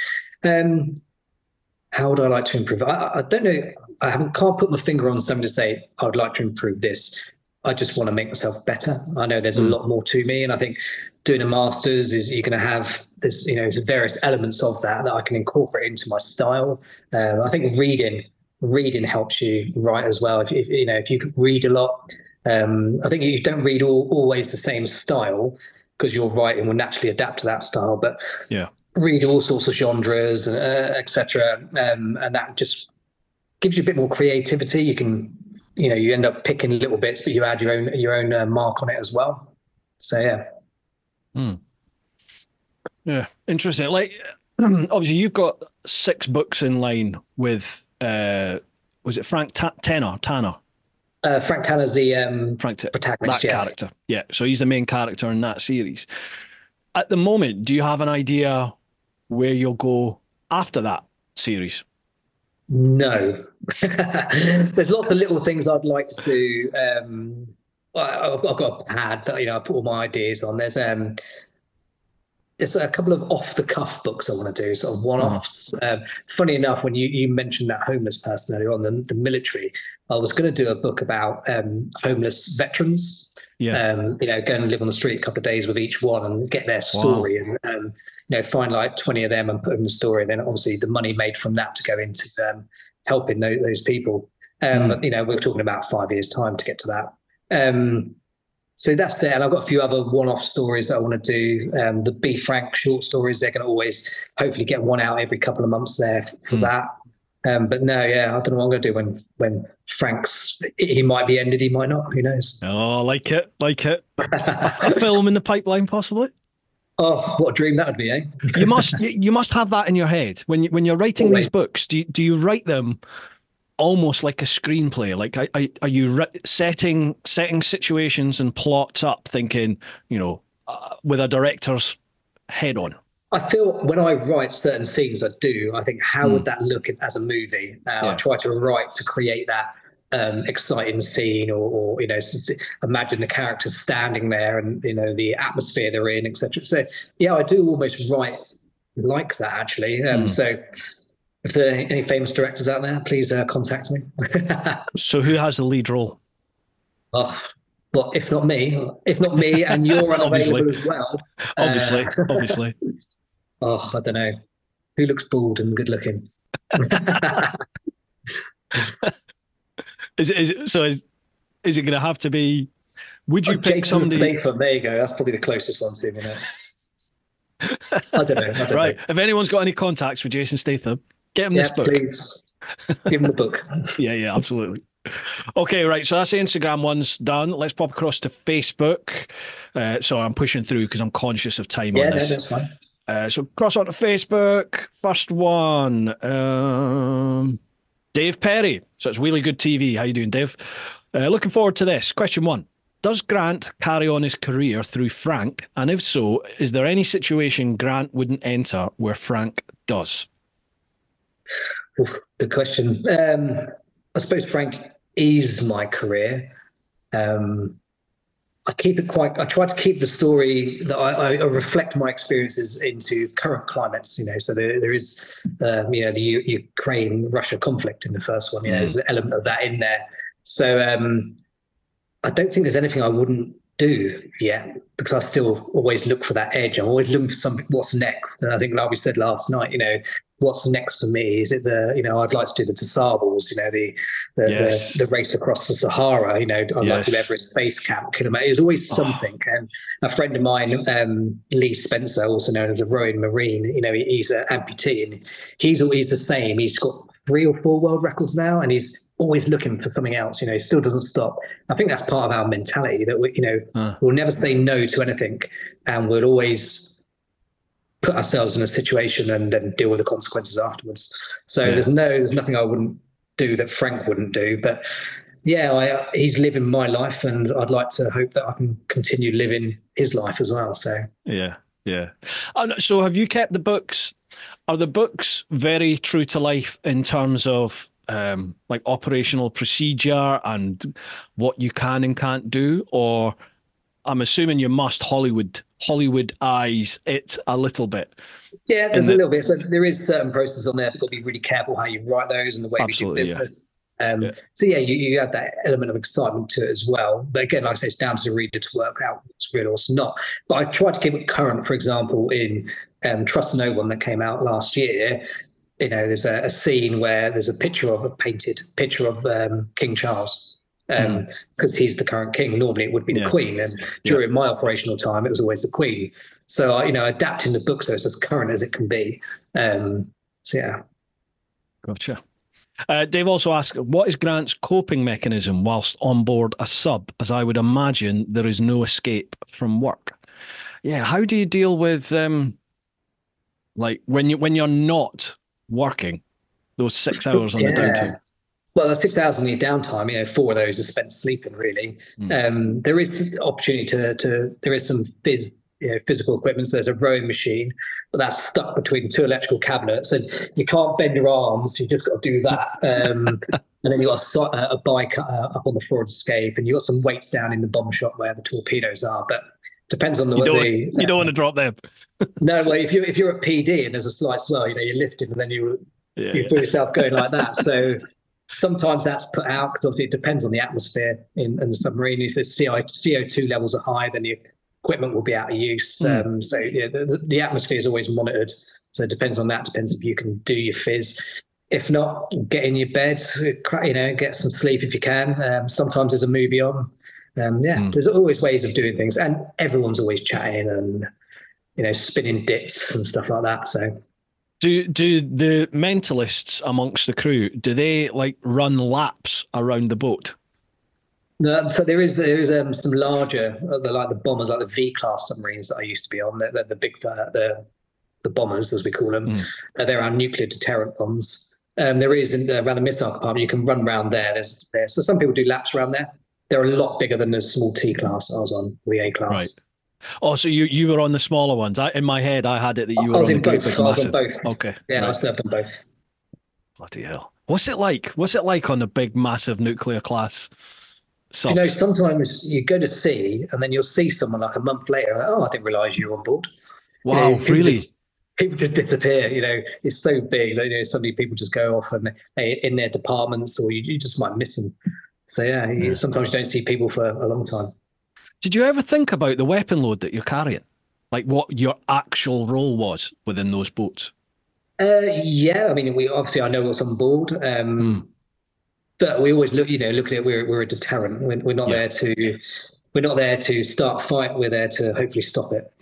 [SPEAKER 2] How would I like to improve? I don't know. Can't put my finger on something to say, I would like to improve this. I just want to make myself better. I know there's a lot more to me. And I think doing a master's is you're going to have this, various elements of that I can incorporate into my style. I think reading reading helps you write as well. If you could read a lot, I think you don't read always the same style because your writing will naturally adapt to that style. But
[SPEAKER 1] yeah,
[SPEAKER 2] read all sorts of genres, etc., and that just gives you a bit more creativity. You can, you end up picking little bits, but you add your own mark on it as well. So yeah.
[SPEAKER 1] Yeah, interesting. Like, obviously, you've got 6 books in line with was it Frank Tanner?
[SPEAKER 2] Frank Tanner's the protagonist,
[SPEAKER 1] that character. Yeah, so he's the main character in that series. At the moment, do you have an idea where you'll go after that series?
[SPEAKER 2] No. There's lots of little things I'd like to do. I've got a pad that I put all my ideas on. There's a couple of off-the-cuff books I want to do, sort of one-offs. Funny enough, when you mentioned that homeless person earlier on, the military, I was going to do a book about homeless veterans. Yeah. Go and live on the street a couple of days with each one and get their story, and find like 20 of them and put them in the story. And then obviously the money made from that to go into helping those people. We're talking about 5 years' time to get to that. So that's there. And I've got a few other one-off stories that I want to do. The Be Frank short stories, they're going to always hopefully get one out every couple of months there for that. But no, I don't know what I'm going to do when Frank's, he might be ended, he might not, who knows?
[SPEAKER 1] Oh, like it. A film in the pipeline, possibly?
[SPEAKER 2] Oh, what a dream that would be, eh?
[SPEAKER 1] You must have that in your head. When you're writing these books, do you write them almost like a screenplay? Like, are you setting situations and plots up, thinking, with a director's head on?
[SPEAKER 2] I feel when I write certain scenes, I think, how would that look as a movie? I try to write to create that exciting scene, or imagine the characters standing there and the atmosphere they're in, etc. So I do almost write like that, actually. So if there are any famous directors out there, please contact me.
[SPEAKER 1] So who has the lead role?
[SPEAKER 2] Oh, well, if not me, and you're unavailable as well.
[SPEAKER 1] Obviously.
[SPEAKER 2] Oh, I don't know. Who looks bald and good looking?
[SPEAKER 1] Is it going to have to be? Would you pick somebody?
[SPEAKER 2] Statham, there you go. That's probably the closest one to me. I don't know.
[SPEAKER 1] Right. If anyone's got any contacts for Jason Statham, get him this book.
[SPEAKER 2] Please give him the book.
[SPEAKER 1] Yeah, absolutely. Okay, right. So that's the Instagram one's done. Let's pop across to Facebook. So I'm pushing through because I'm conscious of time on this.
[SPEAKER 2] Yeah, that's fine.
[SPEAKER 1] So cross on to Facebook. First one, Dave Perry. So it's really good TV. How you doing, Dave? Looking forward to this. Question 1. Does Grant carry on his career through Frank? And if so, is there any situation Grant wouldn't enter where Frank does?
[SPEAKER 2] Good question. I suppose Frank is my career. I try to keep the story that I reflect my experiences into current climates, so there is, the Ukraine-Russia conflict in the first one, there's an element of that in there. So I don't think there's anything I wouldn't do yet, because I still always look for that edge. I'm always looking for something, what's next? And I think, like we said last night, what's next for me? Is it I'd like to do the Tasables, the race across the Sahara, I'd like to do Everest Base Camp, kilometre. There's always something. And a friend of mine, Lee Spencer, also known as a rowing Marine, he's an amputee, and he's the same. He's got 3 or 4 world records now, and he's always looking for something else. He still doesn't stop. I think that's part of our mentality, that we'll never say no to anything, and we'll always put ourselves in a situation and then deal with the consequences afterwards. So there's nothing I wouldn't do that Frank wouldn't do. But he's living my life, and I'd like to hope that I can continue living his life as well. So
[SPEAKER 1] yeah. So have you kept the books? Are the books very true to life in terms of like operational procedure and what you can and can't do? Or I'm assuming you must Hollywood eyes it a little bit.
[SPEAKER 2] Yeah, there's a little bit. So there is certain processes on there. You've got to be really careful how you write those and the way we do business. So you have that element of excitement to it as well. But again, like I say, it's down to the reader to work out what's real or what's not. But I try to keep it current. For example, in Trust No One that came out last year, there's a scene where there's a painted picture of King Charles, because he's the current king. Normally it would be the Queen, and during my operational time, it was always the Queen. So adapting the book so it's as current as it can be. So yeah.
[SPEAKER 1] Gotcha. Dave also asked, what is Grant's coping mechanism whilst on board a sub? As I would imagine there is no escape from work. Yeah, how do you deal with like when you're not working, those 6 hours on the downtime?
[SPEAKER 2] Well, the 6 hours on your downtime, 4 of those are spent sleeping, really. There is opportunity there is some physical equipment. So there's a rowing machine, but that's stuck between 2 electrical cabinets, and you can't bend your arms. You just got to do that. And then you got a bike up on the forward escape, and you got some weights down in the bomb shop where the torpedoes are. But depends on
[SPEAKER 1] you don't want to drop them.
[SPEAKER 2] No, well, if you're at PD and there's a slight swell, you're lifted, and then you feel yourself going like that. So sometimes that's put out because obviously it depends on the atmosphere in the submarine. If the CO2 levels are high, then the equipment will be out of use. So the atmosphere is always monitored. So it depends on that. Depends if you can do your fizz. If not, get in your bed, get some sleep if you can. Sometimes there's a movie on. There's always ways of doing things, and everyone's always chatting and spinning dits and stuff like that. So
[SPEAKER 1] do the mentalists amongst the crew, do they like run laps around the boat?
[SPEAKER 2] No, so there is some larger, like the bombers, like the V-class submarines that I used to be on. The big the bombers, as we call them. They're our nuclear deterrent bombs. There is around the missile compartment. You can run around there. So some people do laps around there. They're a lot bigger than the small T class I was on, the A class.
[SPEAKER 1] Right. Oh, so you were on the smaller ones. In my head, I had it that you were on the great big massive.
[SPEAKER 2] Both.
[SPEAKER 1] Okay.
[SPEAKER 2] Yeah, right. I served on both.
[SPEAKER 1] Bloody hell. What's it like? What's it like on the big massive nuclear class subs?
[SPEAKER 2] Sometimes you go to sea and then you'll see someone like a month later. Like, I didn't realise you were on board.
[SPEAKER 1] Wow, really?
[SPEAKER 2] People just disappear. It's so big. Suddenly people just go off and they in their departments, or you just might miss them. So sometimes you don't see people for a long time.
[SPEAKER 1] Did you ever think about the weapon load that you're carrying? Like what your actual role was within those boats?
[SPEAKER 2] Yeah, I mean, I know what's on board, but we always look at it. We're a deterrent. We're not there to. We're not there to start a fight. We're there to hopefully stop it.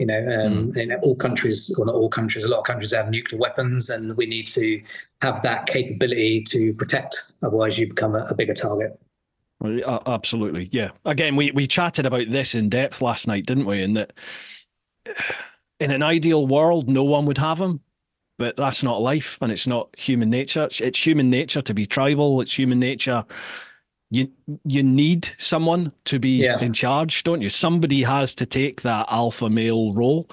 [SPEAKER 2] All countries, well, not all countries, a lot of countries have nuclear weapons, and we need to have that capability to protect. Otherwise, you become a bigger target.
[SPEAKER 1] Absolutely, yeah. Again, we chatted about this in depth last night, didn't we? And that in an ideal world, no one would have them, but that's not life, and it's not human nature. It's human nature to be tribal. It's human nature. You need someone to be in charge, don't you? Somebody has to take that alpha male role.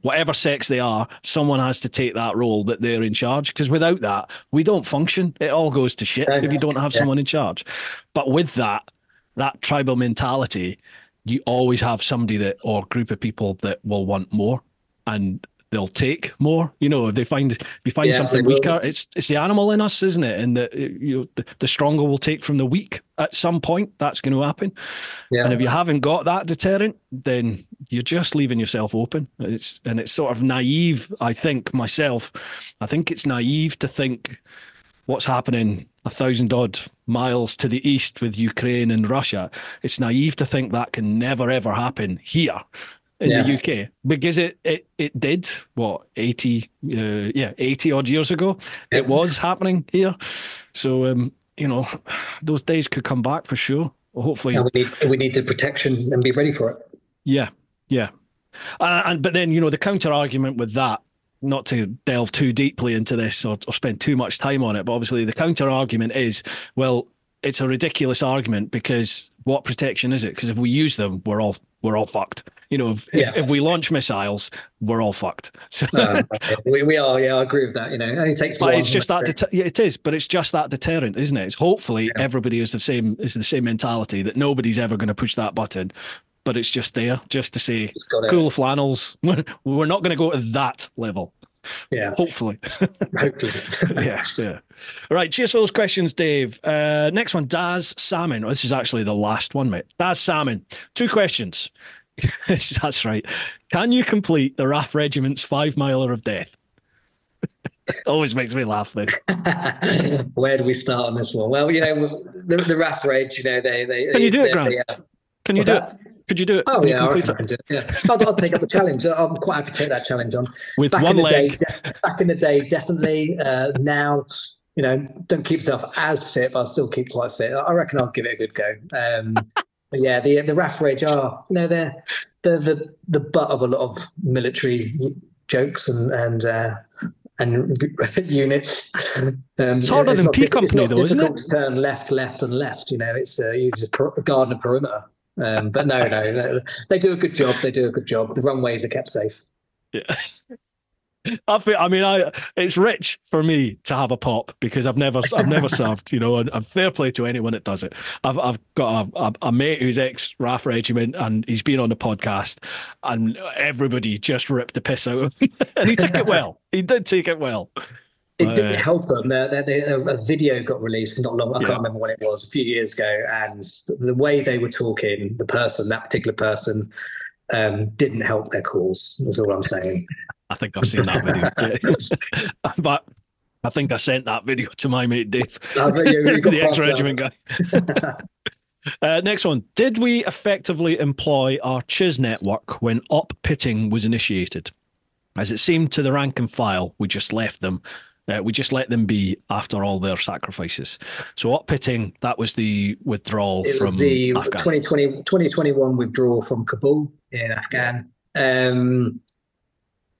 [SPEAKER 1] Whatever sex they are, someone has to take that role that they're in charge. Because without that, we don't function. It all goes to shit if you don't have someone in charge. But with that tribal mentality, you always have somebody or group of people that will want more, and they'll take more. If you find something weaker, it's the animal in us, isn't it? And the stronger will take from the weak at some point. That's going to happen. And if you haven't got that deterrent, then you're just leaving yourself open. It's sort of naive. I think it's naive to think what's happening 1,000-odd miles to the east with Ukraine and Russia. It's naive to think that can never ever happen here in the UK, because it did 80 odd years ago. It was happening here. So those days could come back for sure. Hopefully,
[SPEAKER 2] we need the protection and be ready for it.
[SPEAKER 1] Yeah. But then the counter argument with that, not to delve too deeply into this or spend too much time on it, but obviously the counter argument is, well, it's a ridiculous argument, because what protection is it? Because if we use them, we're all fucked. If we launch missiles, we're all fucked. So
[SPEAKER 2] we are. Yeah, I agree with that. It only takes.
[SPEAKER 1] But it's just that. It is, but it's just that deterrent, isn't it? It's hopefully everybody is the same mentality, that nobody's ever going to push that button. But it's just there, just to say, cool flannels. We're not going to go to that level.
[SPEAKER 2] Yeah.
[SPEAKER 1] Hopefully.
[SPEAKER 2] Hopefully.
[SPEAKER 1] Yeah. All right. Cheers for those questions, Dave. Next one, Daz Salmon. Oh, this is actually the last one, mate. Daz Salmon. 2 questions. That's right. Can you complete the RAF Regiment's 5 miler of death? Always makes me laugh, this.
[SPEAKER 2] Where do we start on this one? Well, the RAF Rage,
[SPEAKER 1] Can you do it, Grant? Can you do it? Could you do it?
[SPEAKER 2] Oh,
[SPEAKER 1] Can
[SPEAKER 2] yeah,
[SPEAKER 1] you
[SPEAKER 2] I
[SPEAKER 1] complete
[SPEAKER 2] reckon I can do it. Yeah, I'll take up the challenge. I'm quite happy to take that challenge on.
[SPEAKER 1] With
[SPEAKER 2] back
[SPEAKER 1] one
[SPEAKER 2] in the
[SPEAKER 1] leg.
[SPEAKER 2] back in the day, definitely. Now, don't keep yourself as fit, but I'll still keep quite fit. I reckon I'll give it a good go. But yeah, the RAF Rage are, they're the butt of a lot of military jokes and units.
[SPEAKER 1] It's harder than P Company, though, isn't it?
[SPEAKER 2] It's difficult to turn left, and left. It's you just guard a perimeter. But no, they do a good job. They do a good job. The runways are kept safe.
[SPEAKER 1] Yeah. It's rich for me to have a pop because I've never served, and fair play to anyone that does it. I've got a mate who's ex-RAF regiment, and he's been on the podcast, and everybody just ripped the piss out of him. And he took it well. He did take it well.
[SPEAKER 2] It didn't help them. A video got released not long. I can't remember when it was, a few years ago, and the way they were talking, that particular person, didn't help their cause. That's all I'm saying.
[SPEAKER 1] I think I've seen that video. But I think I sent that video to my mate Dave, the ex-regiment guy. Next one. Did we effectively employ our CHIS network when up-pitting was initiated? As it seemed to the rank and file, we just left them. We just let them be after all their sacrifices. So up-pitting, that was the withdrawal from Afghan.
[SPEAKER 2] 2021 withdrawal from Kabul in Afghan.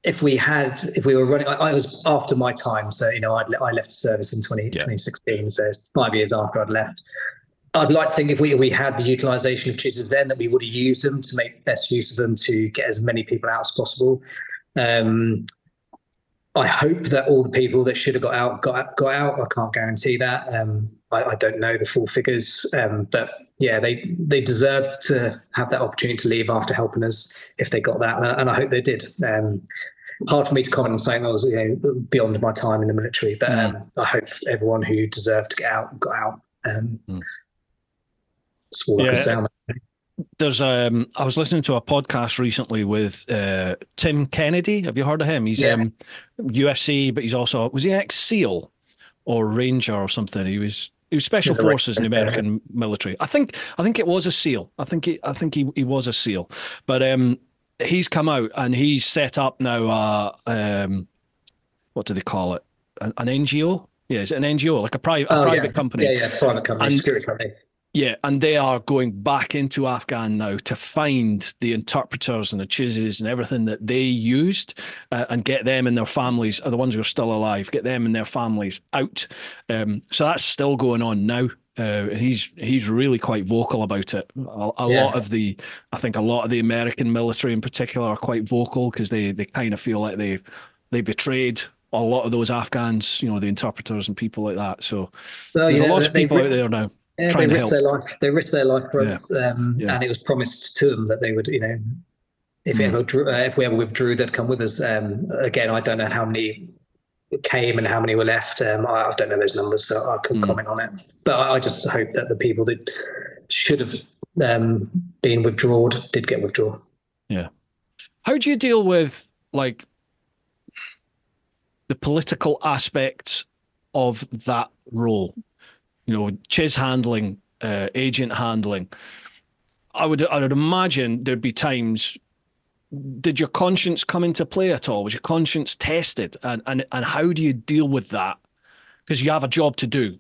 [SPEAKER 2] If we were running, I was after my time, so I left the service in 2016, so it's 5 years after I'd left. I'd like to think if we had the utilisation of CHISs then, that we would have used them to make best use of them to get as many people out as possible. I hope that all the people that should have got out got out. I can't guarantee that. I don't know the full figures, but yeah, they deserved to have that opportunity to leave after helping us if they got that, and I hope they did. Hard for me to comment on something that was beyond my time in the military, but I hope everyone who deserved to get out got out. That's all I can say on that.
[SPEAKER 1] There's I was listening to a podcast recently with Tim Kennedy. Have you heard of him? He's UFC, but he's also, was he ex-SEAL or Ranger or something? He was Special Forces in the American military. I think it was a SEAL. I think he was a SEAL. But he's come out and he's set up now what do they call it? An NGO? Yeah, it's an NGO, like a private company.
[SPEAKER 2] Yeah, private company, security company.
[SPEAKER 1] Yeah, and they are going back into Afghan now to find the interpreters and the CHISs and everything that they used and get them and their families, are the ones who are still alive, get them and their families out. So that's still going on now. He's really quite vocal about it. A lot of the American military in particular are quite vocal because they kind of feel like they betrayed a lot of those Afghans, the interpreters and people like that. So there's a lot of people out there now.
[SPEAKER 2] Yeah, they risked their life for us, and it was promised to them that they would, if we ever withdrew, they'd come with us. Again, I don't know how many came and how many were left. I don't know those numbers, so I couldn't comment on it. But I just hope that the people that should have been withdrawn did get withdrawn.
[SPEAKER 1] Yeah. How do you deal with the political aspects of that role? CHIS handling, agent handling. I would imagine there'd be times. Did your conscience come into play at all? Was your conscience tested? And how do you deal with that? Because you have a job to do,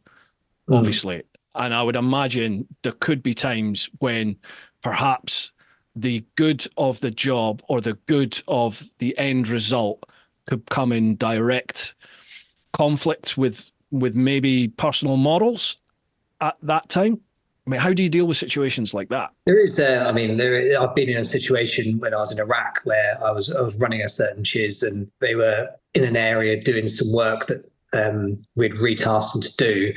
[SPEAKER 1] obviously. And I would imagine there could be times when perhaps the good of the job or the good of the end result could come in direct conflict with maybe personal morals at that time. I mean, how do you deal with situations like that?
[SPEAKER 2] There is, I've been in a situation when I was in Iraq where I was running a certain CHIS and they were in an area doing some work that we'd retasked them to do,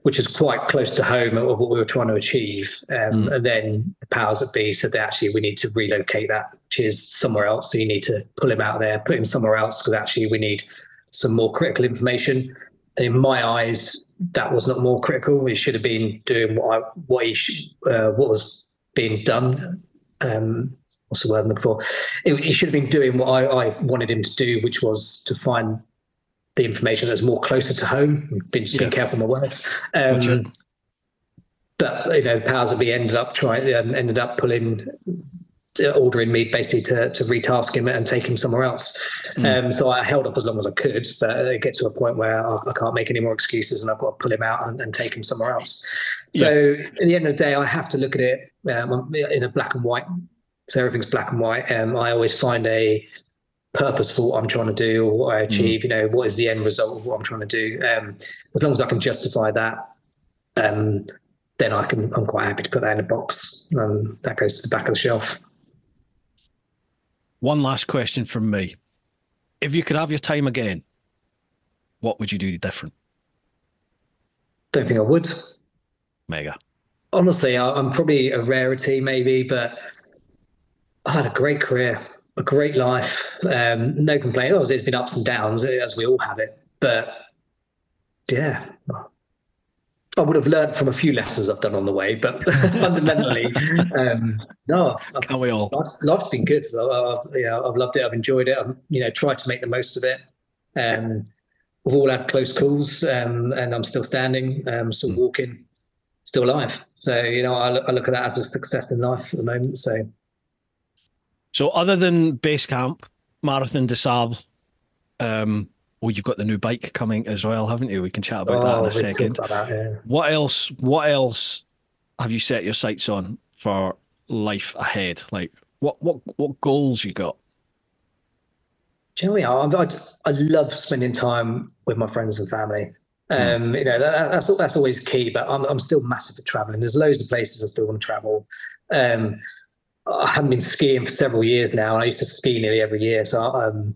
[SPEAKER 2] which is quite close to home of what we were trying to achieve. And then the powers that be said that actually we need to relocate that CHIS somewhere else. So you need to pull him out of there, put him somewhere else, because actually we need some more critical information. And in my eyes, that was not more critical. He should have been doing what was being done. What's the word I'm looking for? He should have been doing what I wanted him to do, which was to find the information that's more closer to home. Been careful with my words. But the powers that be ended up ordering me basically to retask him and take him somewhere else. So I held off as long as I could, but it gets to a point where I can't make any more excuses and I've got to pull him out and take him somewhere else. So at the end of the day, I have to look at it in a black and white. So everything's black and white. I always find a purpose for what I'm trying to do or what I achieve. What is the end result of what I'm trying to do? As long as I can justify that, then I'm quite happy to put that in a box. That goes to the back of the shelf.
[SPEAKER 1] One last question from me. If you could have your time again, what would you do different?
[SPEAKER 2] Don't think I would.
[SPEAKER 1] Mega.
[SPEAKER 2] Honestly, I'm probably a rarity maybe, but I had a great career, a great life, no complaint. Obviously, it's been ups and downs, as we all have it. But yeah, I would have learned from a few lessons I've done on the way, but fundamentally, no.
[SPEAKER 1] Can't we all?
[SPEAKER 2] Life's been good. I've loved it. I've enjoyed it. I've tried to make the most of it. We've all had close calls, and I'm still standing, still walking, still alive. So I look at that as a success in life at the moment.
[SPEAKER 1] So other than base camp, Marathon des Sables, you've got the new bike coming as well, haven't you? We can chat about that in a second.
[SPEAKER 2] Talk about that, yeah.
[SPEAKER 1] What else have you set your sights on for life ahead? Like what goals you got?
[SPEAKER 2] Do you know what? I love spending time with my friends and family. That's always key. But I'm still massive for traveling. There's loads of places I still want to travel. I haven't been skiing for several years now. I used to ski nearly every year, so I'm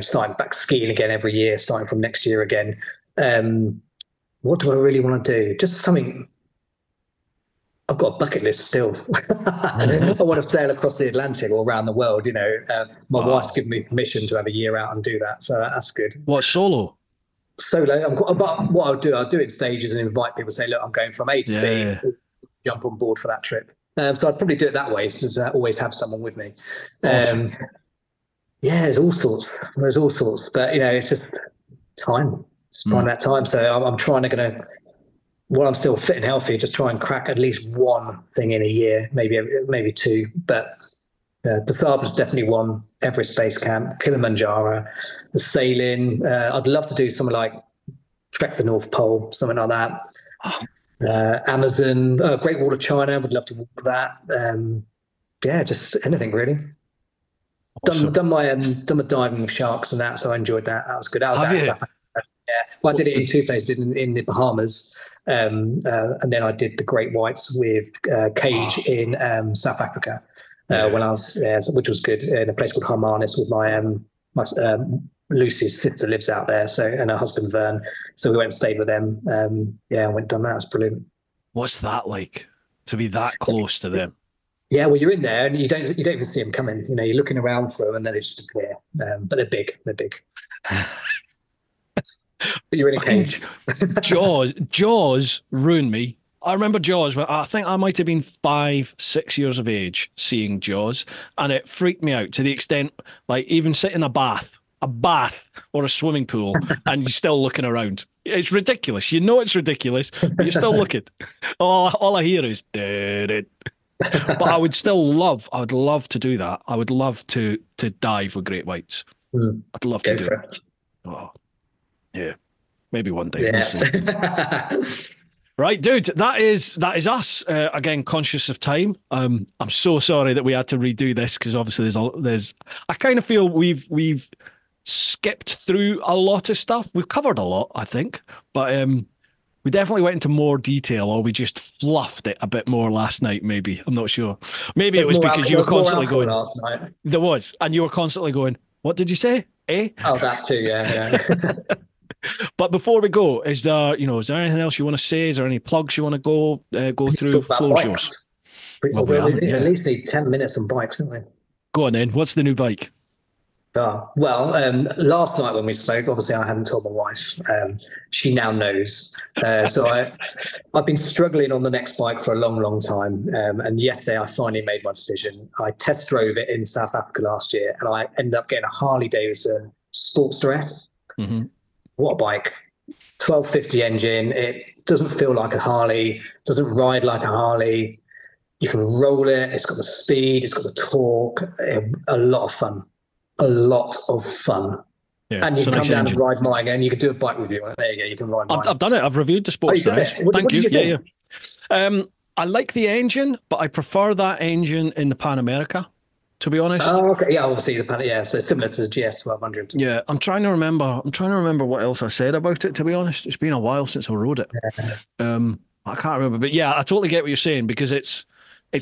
[SPEAKER 2] starting back skiing again every year, starting from next year again. What do I really want to do? Just something. I've got a bucket list still. I want to sail across the Atlantic or around the world. My wife's given me permission to have a year out and do that, so that's good.
[SPEAKER 1] What, solo?
[SPEAKER 2] Solo. But what I'll do it in stages and invite people. Say, look, I'm going from A to C. Jump on board for that trip. So I'd probably do it that way, since I always have someone with me.
[SPEAKER 1] Awesome.
[SPEAKER 2] There's all sorts. But it's just time. Just find that time. So I'm trying to while I'm still fit and healthy, just try and crack at least one thing in a year, maybe two. But the Sables is definitely one. Everest Base Camp, Kilimanjaro, the sailing. I'd love to do something like trek the North Pole, something like that. Amazon, Great Wall of China, would love to walk that. Just anything really. Awesome. Done my diving with sharks and that, so I enjoyed that. That was good. That was well, I did it in two places, in the Bahamas, and then I did the Great Whites with Cage in South Africa when I was which was good, in a place called Harmanis with my Lucy's sister lives out there, and her husband Vern. So we went and stayed with them. I went and done that. It's brilliant.
[SPEAKER 1] What's that like, to be that close to them?
[SPEAKER 2] Yeah, well, you're in there and you don't even see them coming. You're looking around for them and then they just appear. But they're big. But you're in a cage. Jaws ruined me. I remember Jaws, but I think I might have been 5-6 years of age seeing Jaws, and it freaked me out to the extent, like, even sit in a bath or a swimming pool and you're still looking around. It's ridiculous. It's ridiculous, but you're still looking. All I hear is but I would love to do that. I would love to dive with great whites. I'd love to do it. Oh, yeah. Maybe one day. We'll see. Right, dude, that is us. Again, conscious of time. I'm so sorry that we had to redo this, because obviously there's I kind of feel we've skipped through a lot of stuff. We've covered a lot, I think, but we definitely went into more detail, or we just fluffed it a bit more last night, maybe. I'm not sure. Maybe it was because you were constantly going last night. There was, and you were constantly going, what did you say? Eh? Oh, that too, yeah.
[SPEAKER 1] But before we go, is there anything else you want to say? Is there any plugs you want to go through? Floor's yours.
[SPEAKER 2] We at least need 10 minutes on bikes, don't we?
[SPEAKER 1] Go on then. What's the new bike?
[SPEAKER 2] Well, last night when we spoke, obviously I hadn't told my wife. She now knows. So I've been struggling on the next bike for a long, long time. And yesterday I finally made my decision. I test drove it in South Africa last year, and I ended up getting a Harley Davidson Sportster S. what a bike. 1250 engine. It doesn't feel like a Harley, doesn't ride like a Harley. You can roll it. It's got the speed. It's got the torque. A lot of fun. A lot of fun.
[SPEAKER 1] Yeah,
[SPEAKER 2] and you can
[SPEAKER 1] nice
[SPEAKER 2] come down
[SPEAKER 1] engine.
[SPEAKER 2] and ride mine, and you can do a bike review. There you go. You can ride mine.
[SPEAKER 1] I've done it. I've reviewed the Sportster S. Thank you. Yeah, yeah. I like the engine, but I prefer that engine in the Pan America, to be honest.
[SPEAKER 2] Oh, okay. Yeah, obviously the Pan. Yeah, so similar to the GS 1200.
[SPEAKER 1] Yeah, I'm trying to remember what else I said about it. To be honest, it's been a while since I rode it. I can't remember, but yeah, I totally get what you're saying, because it's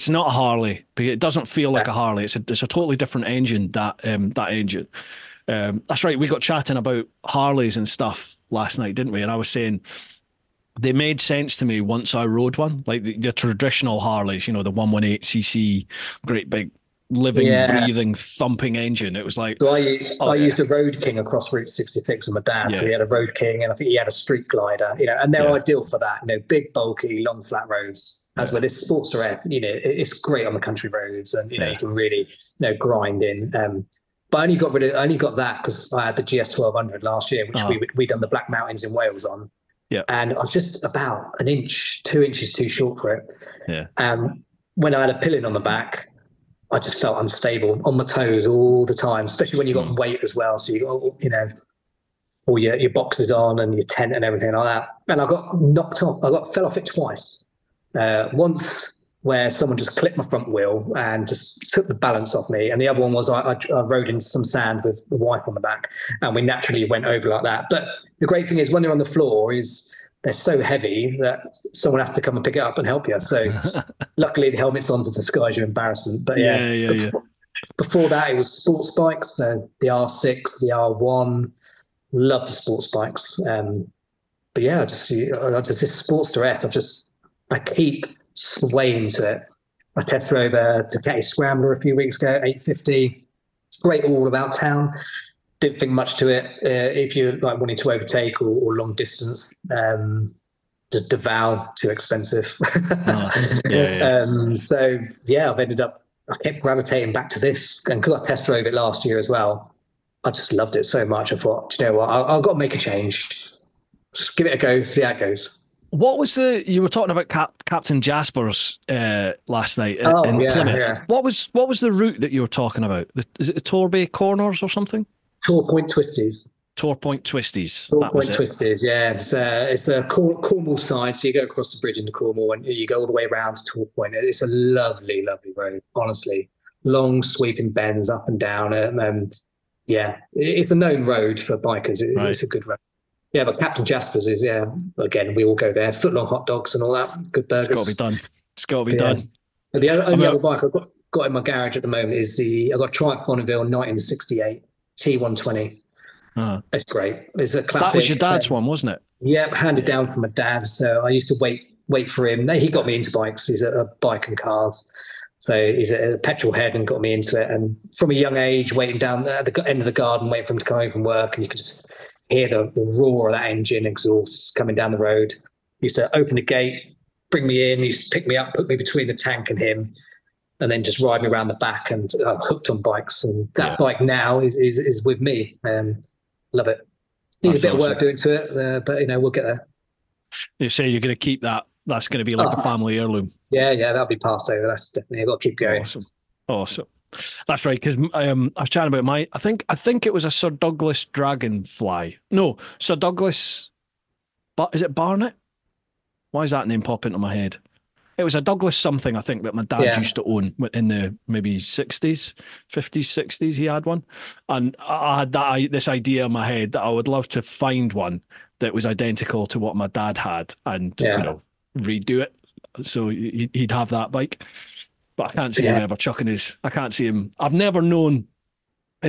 [SPEAKER 1] not a Harley. It doesn't feel like a Harley. It's a totally different engine. That engine. That's right. We got chatting about Harleys and stuff last night, didn't we? And I was saying they made sense to me once I rode one, like the traditional Harleys. You know, the 118cc, great big living, breathing, thumping engine. It was like,
[SPEAKER 2] so I used a Road King across Route 66 with my dad. So he had a Road King, and I think he had a Street Glider, and they're ideal for that, big, bulky, long, flat roads. As well, this Sportster F, it's great on the country roads, and you can really, grind in. But I only got that because I had the GS 1200 last year, which we done the Black Mountains in Wales on. Yeah. And I was just about 2 inches too short for it. Yeah. When I had a pillion on the back, I just felt unstable, on my toes all the time, especially when you got weight as well. So you got, all your boxes on and your tent and everything like that. And I got knocked off. Fell off it twice. Once where someone just clipped my front wheel and just took the balance off me. And the other one was I rode into some sand with the wife on the back, and we naturally went over like that. But the great thing is when they're on the floor is they're so heavy that someone has to come and pick it up and help you. So luckily the helmet's on to disguise your embarrassment. But before that, it was sports bikes, the R6, the R1. Love the sports bikes. But yeah, this Sportster F, I keep swaying to it. I test drove a Ducati Scrambler a few weeks ago, 850. Great all about town. Didn't think much to it. If you're like wanting to overtake or long distance, Deval, too expensive. So yeah, I kept gravitating back to this, and because I test drove it last year as well, I just loved it so much. I thought, do you know what, I've got to make a change. Just give it a go, see how it goes.
[SPEAKER 1] What was you were talking about Captain Jasper's last night in Plymouth. Yeah. What was the route that you were talking about? Is it the Torbay Corners or something?
[SPEAKER 2] Tor Point Twisties.
[SPEAKER 1] Tor Point Twisties.
[SPEAKER 2] Tor Point Twisties, yeah. It's the Cornwall side, so you go across the bridge into Cornwall and you go all the way around to Tor Point. It's a lovely, lovely road, honestly. Long sweeping bends up and down. It's a known road for bikers. It's a good road. Yeah, but Captain Jasper's is, again, we all go there. Footlong hot dogs and all that. Good burgers.
[SPEAKER 1] It's got to be done.
[SPEAKER 2] But the only other bike I've got in my garage at the moment is I've got Triumph Bonneville 1968 T120. It's great. It's a classic. That
[SPEAKER 1] was your dad's one, wasn't it?
[SPEAKER 2] Yeah, handed down from my dad. So I used to wait for him. He got me into bikes. He's a bike and cars. So he's a petrol head and got me into it. And from a young age, waiting down at the end of the garden, waiting for him to come home from work, and you could just hear the roar of that engine exhaust coming down the road. He used to open the gate, bring me in, he used to pick me up, put me between the tank and him, and then just ride me around the back, and I'm hooked on bikes. And that bike now is with me. Love it. Needs a bit of work doing to it, but we'll get there.
[SPEAKER 1] You say you're going to keep that. That's going to be like a family heirloom.
[SPEAKER 2] Yeah, that'll be passed over. That's definitely, I've got to keep going.
[SPEAKER 1] Awesome. That's right, because I was chatting about I think it was a Sir Douglas Dragonfly. No, Sir Douglas, but is it Barnett? Why is that name pop into my head? It was a Douglas something, I think, that my dad used to own in the maybe 60s, 50s, 60s. He had one. And I had this idea in my head that I would love to find one that was identical to what my dad had and, redo it. So he'd have that bike. But I can't see him ever chucking I can't see him. In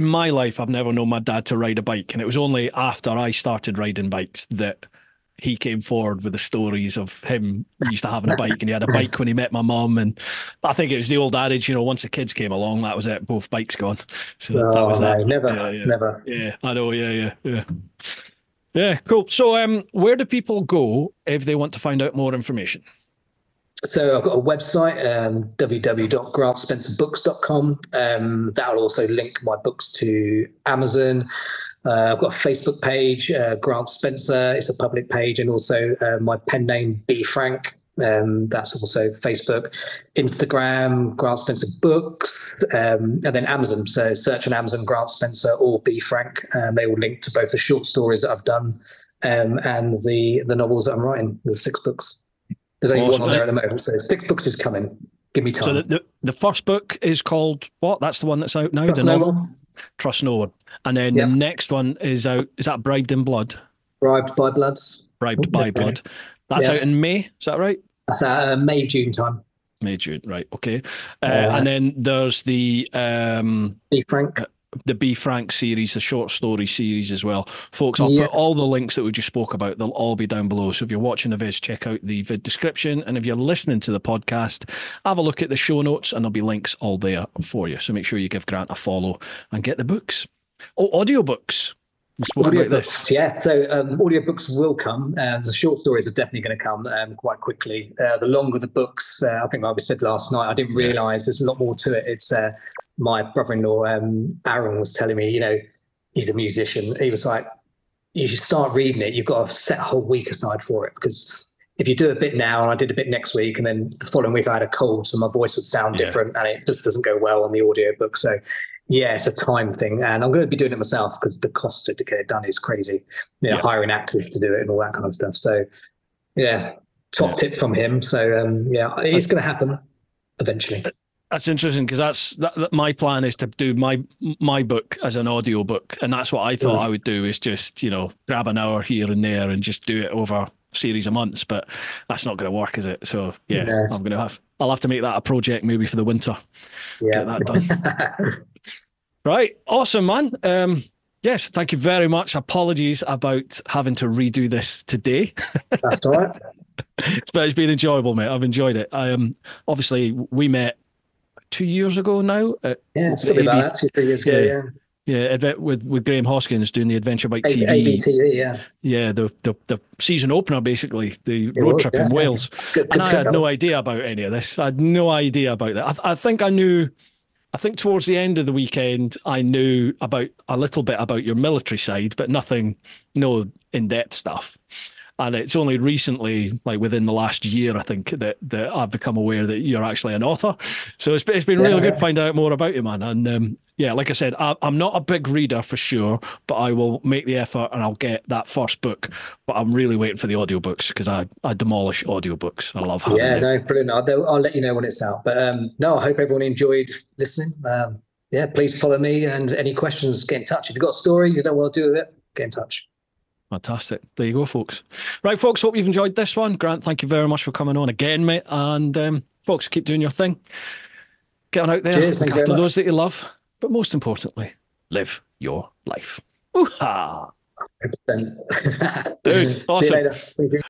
[SPEAKER 1] my life, I've never known my dad to ride a bike. And it was only after I started riding bikes that he came forward with the stories of him used to having a bike, and he had a bike when he met my mum. And I think it was the old adage, once the kids came along, that was it, both bikes gone. So that was that.
[SPEAKER 2] Never.
[SPEAKER 1] Yeah, I know. Yeah. Yeah, cool. So where do people go if they want to find out more information?
[SPEAKER 2] So I've got a website, www.grantspencerbooks.com. That'll also link my books to Amazon. I've got a Facebook page, Grant Spencer. It's a public page, and also my pen name, B Frank. That's also Facebook, Instagram, Grant Spencer Books, and then Amazon. So search on Amazon, Grant Spencer or B Frank. They will link to both the short stories that I've done and the novels that I'm writing, the 6 books. There's only one on there at the moment, so 6 books is coming. Give me time.
[SPEAKER 1] So the first book is called what? That's the one that's out now, the novel? Trust No One. And then the next one is out. Is that Bribed in Blood?
[SPEAKER 2] Bribed by Blood.
[SPEAKER 1] Bribed by Blood. That's out in May. Is that right?
[SPEAKER 2] That's May, June time.
[SPEAKER 1] May, June. Right. Okay. And then there's the
[SPEAKER 2] B Frank.
[SPEAKER 1] The B Frank series, the short story series as well. Folks, I'll put all the links that we just spoke about. They'll all be down below. So if you're watching the vids, check out the vid description. And if you're listening to the podcast, have a look at the show notes and there'll be links all there for you. So make sure you give Grant a follow and get the books. Oh, audiobooks. We spoke about this.
[SPEAKER 2] Yeah, so audiobooks will come. The short stories are definitely going to come quite quickly. The longer the books, I think like we said last night, I didn't realise there's a lot more to it. It's my brother-in-law, Aaron, was telling me, he's a musician. He was like, you should start reading it. You've got to set a whole week aside for it, because if you do a bit now, and I did a bit next week, and then the following week I had a cold, so my voice would sound different, and it just doesn't go well on the audiobook. So yeah, it's a time thing, and I'm going to be doing it myself because the cost to get it done is crazy. Hiring actors to do it and all that kind of stuff. So yeah, top tip from him. So it is going to happen eventually.
[SPEAKER 1] That's interesting, because that my plan is to do my book as an audio book, and that's what I thought I would do, is just grab an hour here and there and just do it over a series of months. But that's not going to work, is it? So I'll have to make that a project maybe for the winter. Get that done. Right, awesome, man. Yes, thank you very much. Apologies about having to redo this today.
[SPEAKER 2] That's all right.
[SPEAKER 1] But it's been enjoyable, mate. I've enjoyed it. Obviously, we met 2 years ago now.
[SPEAKER 2] It's probably about 2-3 years ago.
[SPEAKER 1] Yeah, with Graham Hoskins doing the Adventure Bike TV.
[SPEAKER 2] ABTV,
[SPEAKER 1] yeah, the season opener, basically, the road trip in Wales. And I had no idea about any of this. I had no idea about that. I think towards the end of the weekend, I knew about a little bit about your military side, but no in-depth stuff. And it's only recently, like within the last year, I think, that I've become aware that you're actually an author. So it's been really good finding out more about you, man. And like I said, I'm not a big reader for sure, but I will make the effort and I'll get that first book. But I'm really waiting for the audiobooks, because I demolish audiobooks. I love having them.
[SPEAKER 2] No, brilliant. I'll let you know when it's out. But I hope everyone enjoyed listening. Please follow me, and any questions, get in touch. If you've got a story, you know what to do with it, get in touch.
[SPEAKER 1] Fantastic. There you go, folks. Right, folks, hope you've enjoyed this one. Grant, thank you very much for coming on again, mate. And folks, keep doing your thing. Get on out there, look after those that you love. But most importantly, live your life. Woo-ha!
[SPEAKER 2] 100%.
[SPEAKER 1] Dude, awesome.
[SPEAKER 2] See you later. Thank you.